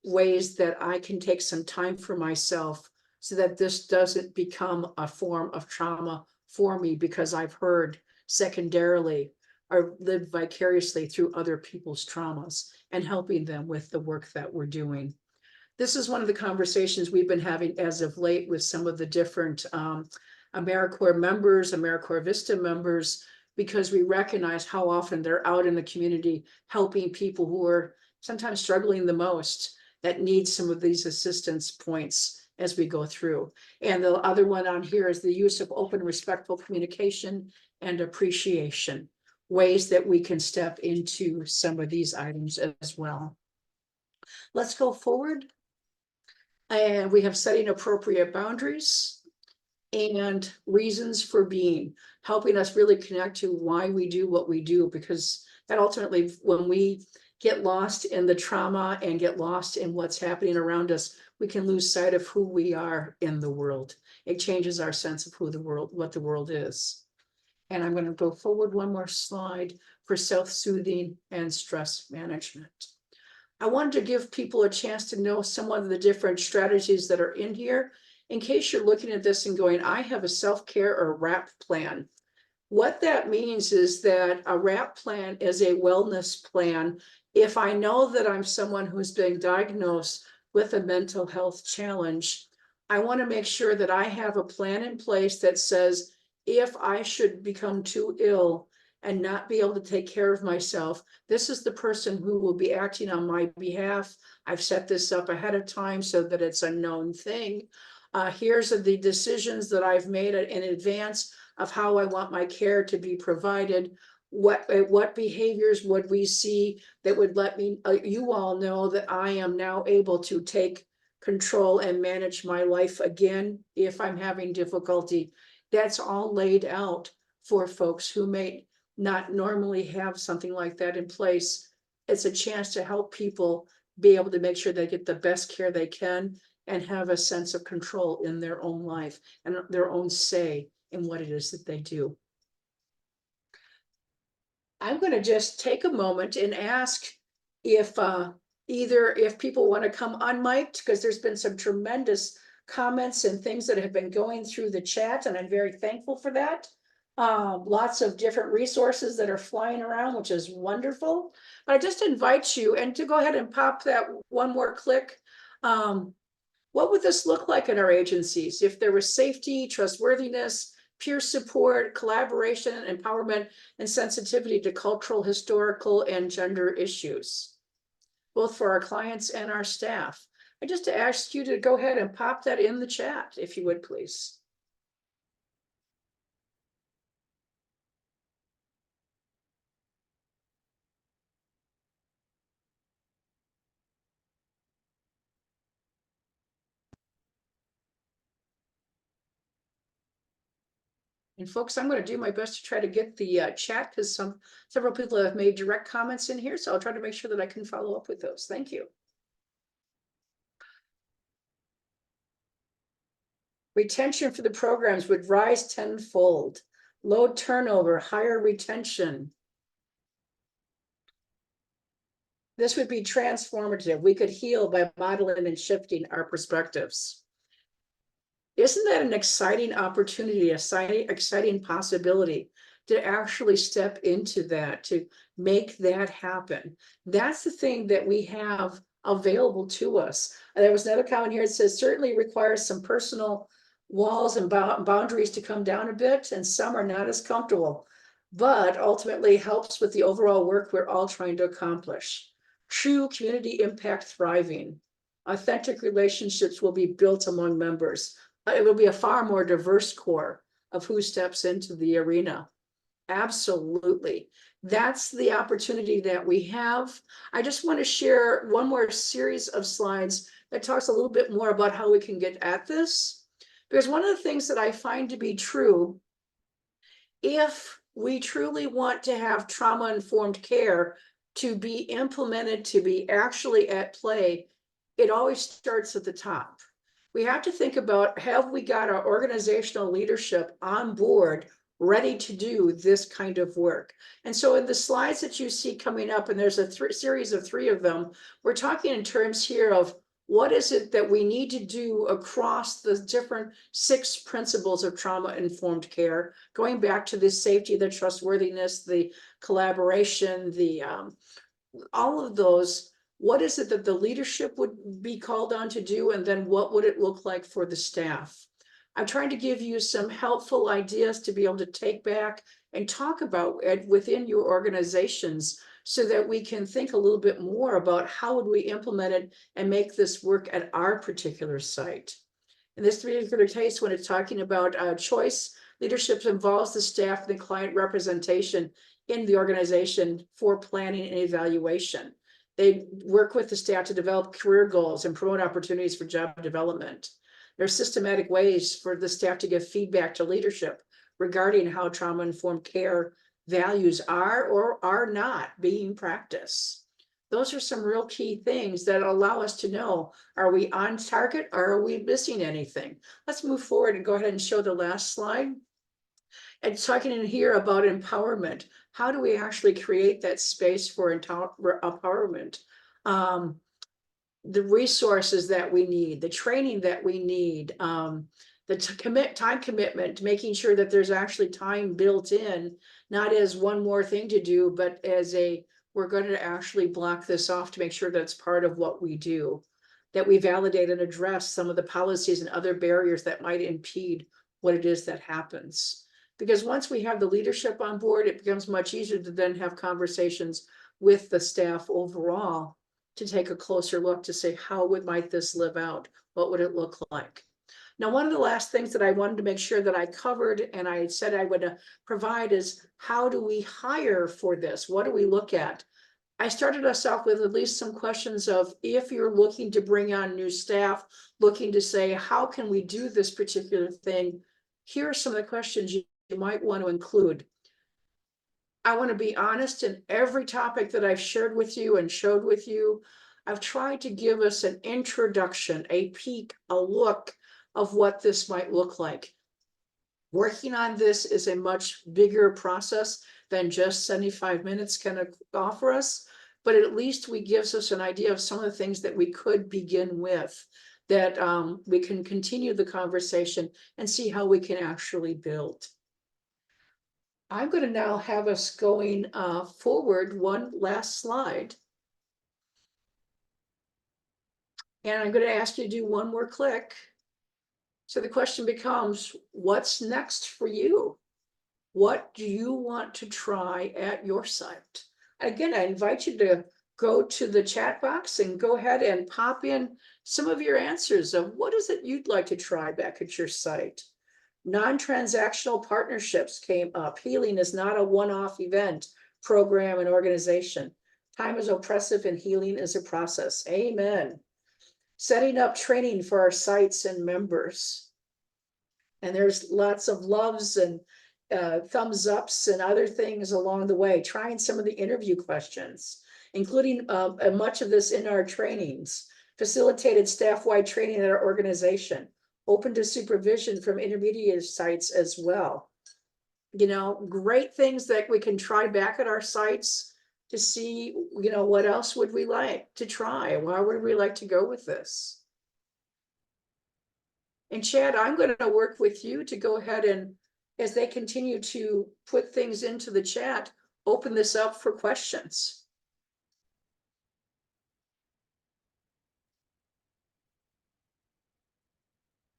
ways that I can take some time for myself so that this doesn't become a form of trauma for me because I've heard secondarily or lived vicariously through other people's traumas, and helping them with the work that we're doing. This is one of the conversations we've been having as of late with some of the different AmeriCorps members, AmeriCorps Vista members, because we recognize how often they're out in the community helping people who are sometimes struggling the most, that need some of these assistance points as we go through. And the other one on here is the use of open, respectful communication and appreciation, ways that we can step into some of these items as well. Let's go forward. And we have setting appropriate boundaries and reasons for being, helping us really connect to why we do what we do, because that ultimately, when we get lost in the trauma and get lost in what's happening around us, we can lose sight of who we are in the world. It changes our sense of who the world, what the world is. And I'm going to go forward one more slide for self-soothing and stress management. I wanted to give people a chance to know some of the different strategies that are in here. In case you're looking at this and going, I have a self-care or WRAP plan. What that means is that a WRAP plan is a wellness plan. If I know that I'm someone who's been diagnosed with a mental health challenge, I want to make sure that I have a plan in place that says, if I should become too ill and not be able to take care of myself, this is the person who will be acting on my behalf. I've set this up ahead of time so that it's a known thing. Here's the decisions that I've made in advance of how I want my care to be provided. What behaviors would we see that would let me, you all know that I am now able to take control and manage my life again if I'm having difficulty. That's all laid out for folks who may not normally have something like that in place. It's a chance to help people be able to make sure they get the best care they can and have a sense of control in their own life and their own say in what it is that they do. I'm going to just take a moment and ask if either if people want to come unmiked, because there's been some tremendous comments and things that have been going through the chat, and I'm very thankful for that. Lots of different resources that are flying around, which is wonderful. But I just invite you and to go ahead and pop that one more click. What would this look like in our agencies if there was safety, trustworthiness, peer support, collaboration, empowerment, and sensitivity to cultural, historical, and gender issues, both for our clients and our staff? I just ask you to go ahead and pop that in the chat, if you would, please. And folks, I'm going to do my best to try to get the chat because several people have made direct comments in here. So I'll try to make sure that I can follow up with those. Thank you. Retention for the programs would rise tenfold. Low turnover, higher retention. This would be transformative. We could heal by modeling and shifting our perspectives. Isn't that an exciting opportunity, exciting possibility to actually step into that, to make that happen? That's the thing that we have available to us. And there was another comment here that says, certainly requires some personal walls and boundaries to come down a bit, and some are not as comfortable, but ultimately helps with the overall work we're all trying to accomplish. True community impact thriving. Authentic relationships will be built among members. It will be a far more diverse core of who steps into the arena. Absolutely. That's the opportunity that we have. I just want to share one more series of slides that talks a little bit more about how we can get at this. Because one of the things that I find to be true, if we truly want to have trauma-informed care to be implemented, to be actually at play, it always starts at the top. We have to think about, have we got our organizational leadership on board, ready to do this kind of work? And so in the slides that you see coming up, and there's a series of 3 of them, we're talking in terms here of what is it that we need to do across the different 6 principles of trauma-informed care, going back to the safety, the trustworthiness, the collaboration, the all of those. What is it that the leadership would be called on to do? And then what would it look like for the staff? I'm trying to give you some helpful ideas to be able to take back and talk about it within your organizations so that we can think a little bit more about how would we implement it and make this work at our particular site. In this particular case, when it's talking about choice, leadership involves the staff and the client representation in the organization for planning and evaluation. They work with the staff to develop career goals and promote opportunities for job development. There are systematic ways for the staff to give feedback to leadership regarding how trauma-informed care values are or are not being practiced. Those are some real key things that allow us to know, are we on target or are we missing anything? Let's move forward and go ahead and show the last slide. And talking in here about empowerment, how do we actually create that space for empowerment? the resources that we need, the training that we need, the time commitment, making sure that there's actually time built in, not as one more thing to do, but as we're going to actually block this off to make sure that's part of what we do, that we validate and address some of the policies and other barriers that might impede what it is that happens. Because once we have the leadership on board, it becomes much easier to then have conversations with the staff overall to take a closer look to say, might this live out? What would it look like? Now, one of the last things that I wanted to make sure that I covered and I said I would provide is, how do we hire for this? What do we look at? I started us off with at least some questions of, if you're looking to bring on new staff, looking to say, how can we do this particular thing? Here are some of the questions you might want to include. I want to be honest, in every topic that I've shared with you and showed with you, I've tried to give us an introduction, a peek, a look of what this might look like. Working on this is a much bigger process than just 75 minutes can offer us, but at least gives us an idea of some of the things that we could begin with, that we can continue the conversation and see how we can actually build. I'm going to now have us going forward one last slide. And I'm going to ask you to do one more click. So the question becomes, what's next for you? What do you want to try at your site? Again, I invite you to go to the chat box and go ahead and pop in some of your answers of what is it you'd like to try back at your site. Non-transactional partnerships came up. Healing is not a one-off event, program, and organization. Time is oppressive and healing is a process. Amen. Setting up training for our sites and members. And there's lots of loves and thumbs ups and other things along the way. Trying some of the interview questions, including much of this in our trainings. Facilitated staff-wide training at our organization. Open to supervision from intermediate sites as well. You know, great things that we can try back at our sites to see, you know, what else would we like to try? Where would we like to go with this? And Chad, I'm going to work with you to go ahead and, as they continue to put things into the chat, open this up for questions.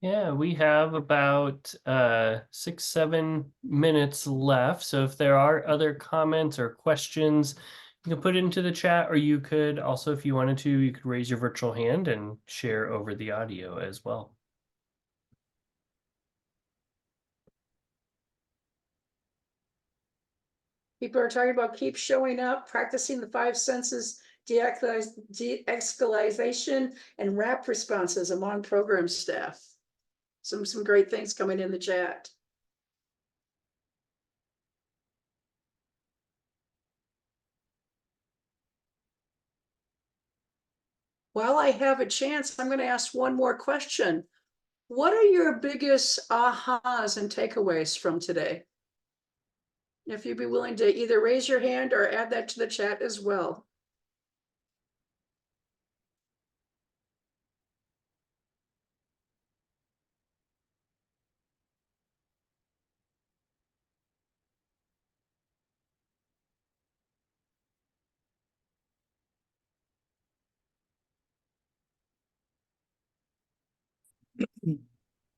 Yeah, we have about 6-7 minutes left. So if there are other comments or questions, you can put it into the chat, or you could also, if you wanted to, you could raise your virtual hand and share over the audio as well. People are talking about keep showing up, practicing the 5 senses, de-escalation, and rap responses among program staff. Some great things coming in the chat. While I have a chance, I'm going to ask one more question. What are your biggest ahas and takeaways from today? If you'd be willing to either raise your hand or add that to the chat as well.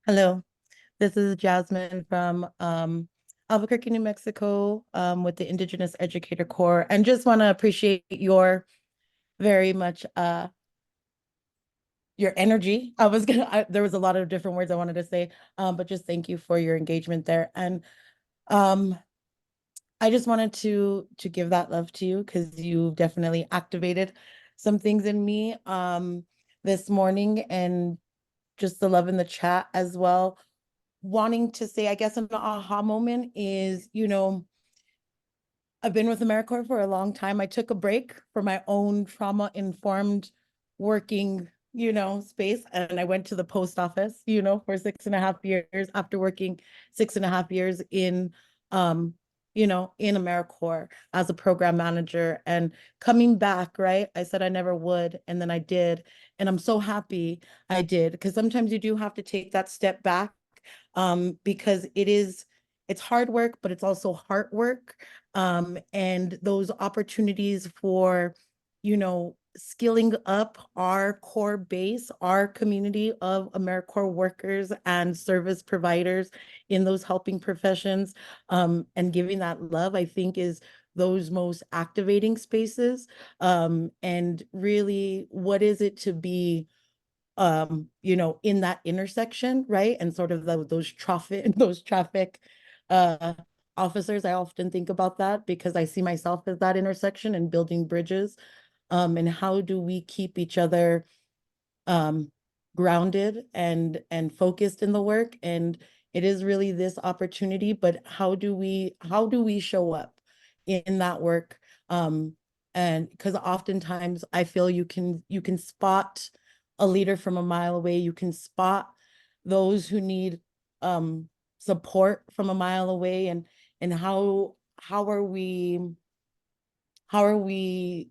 Hello, this is Jasmine from Albuquerque, New Mexico, with the Indigenous Educator Corps, and just want to appreciate your very much your energy. There was a lot of different words I wanted to say, but just thank you for your engagement there. And I just wanted to give that love to you, because you definitely activated some things in me this morning, and just the love in the chat as well. Wanting to say, I guess an aha moment is, you know, I've been with AmeriCorps for a long time. I took a break for my own trauma-informed working, you know, space, and I went to the post office, you know, for 6.5 years after working 6.5 years in in AmeriCorps as a program manager and coming back, right? I said I never would, and then I did. And I'm so happy I did, because sometimes you do have to take that step back, because it's hard work, but it's also heart work. And those opportunities for, skilling up our core base, our community of AmeriCorps workers and service providers in those helping professions, and giving that love, I think is those most activating spaces. And really, what is it to be in that intersection, right? And sort of those traffic those traffic uh officers. I often think about that because I see myself as that intersection and building bridges. And how do we keep each other um grounded and focused in the work? And it is really this opportunity, but how do we show up in that work? And because oftentimes I feel you can spot a leader from a mile away. You can spot those who need support from a mile away. And how are we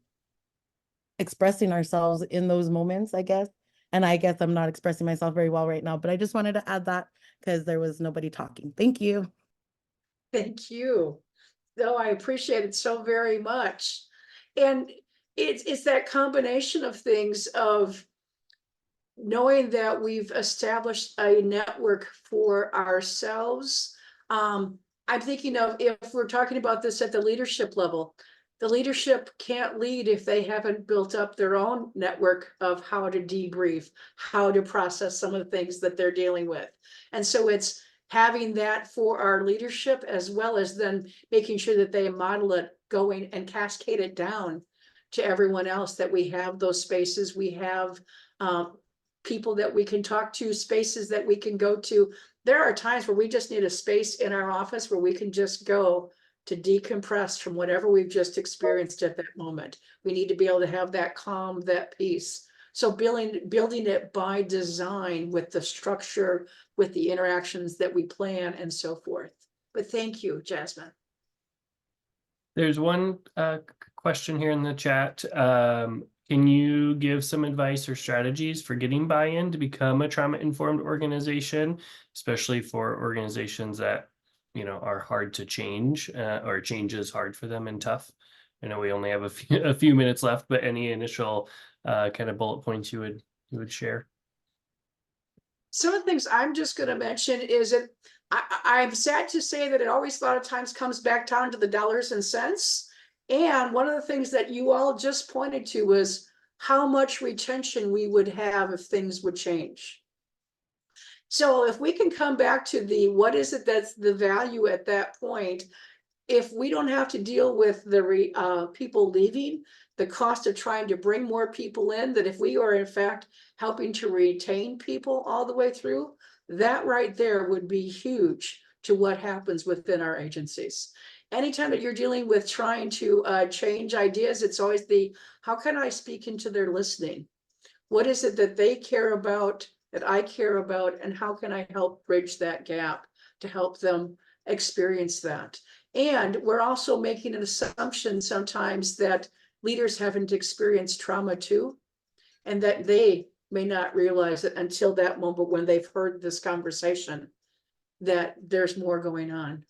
expressing ourselves in those moments, I guess. And I guess I'm not expressing myself very well right now, but I just wanted to add that because there was nobody talking. Thank you. Thank you. No, I appreciate it so very much. And it's that combination of things of knowing that we've established a network for ourselves. I'm thinking of, if we're talking about this at the leadership level, the leadership can't lead if they haven't built up their own network of how to debrief, how to process some of the things that they're dealing with. And so it's having that for our leadership, as well as then making sure that they model it, going and cascade it down to everyone else, that we have those spaces, we have people that we can talk to, spaces that we can go to. There are times where we just need a space in our office where we can just go to decompress from whatever we've just experienced at that moment. We need to be able to have that calm, that peace. So building it by design, with the structure, with the interactions that we plan and so forth. But thank you, Jasmine. There's one question here in the chat. Can you give some advice or strategies for getting buy-in to become a trauma-informed organization, especially for organizations that, are hard to change, or change is hard for them and tough? I know we only have a few minutes left, but any initial kind of bullet points you would share? Some of the things I'm just going to mention is that I'm sad to say that it always a lot of times comes back down to the dollars and cents. And one of the things that you all just pointed to was how much retention we would have if things would change. So if we can come back to what is it that's the value at that point, if we don't have to deal with the people leaving, the cost of trying to bring more people in, that if we are in fact helping to retain people all the way through, that right there would be huge to what happens within our agencies. Anytime that you're dealing with trying to change ideas, it's always how can I speak into their listening? What is it that they care about, that I care about, and how can I help bridge that gap to help them experience that? And we're also making an assumption sometimes that leaders haven't experienced trauma too, and that they may not realize it until that moment when they've heard this conversation, that there's more going on.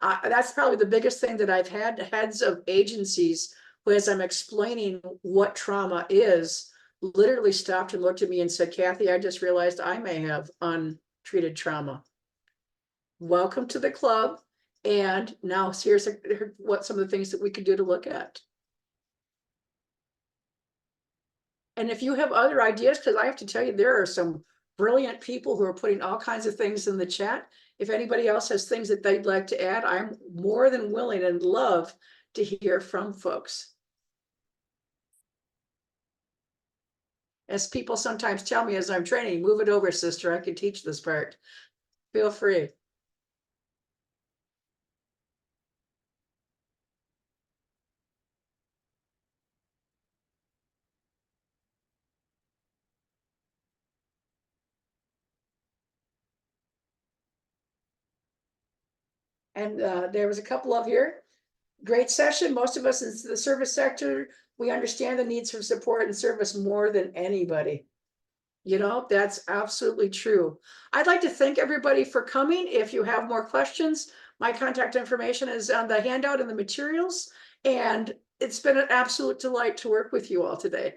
That's probably the biggest thing that I've had heads of agencies who, as I'm explaining what trauma is, literally stopped and looked at me and said, Kathy, I just realized I may have untreated trauma. Welcome to the club. And now here's what some of the things that we could do to look at. And if you have other ideas, because I have to tell you, there are some brilliant people who are putting all kinds of things in the chat. If anybody else has things that they'd like to add, I'm more than willing and love to hear from folks. As people sometimes tell me as I'm training, move it over, sister, I can teach this part. Feel free. And there was a couple of here. Great session. Most of us in the service sector, we understand the needs for support and service more than anybody. You know, that's absolutely true. I'd like to thank everybody for coming. If you have more questions, my contact information is on the handout and the materials. And it's been an absolute delight to work with you all today.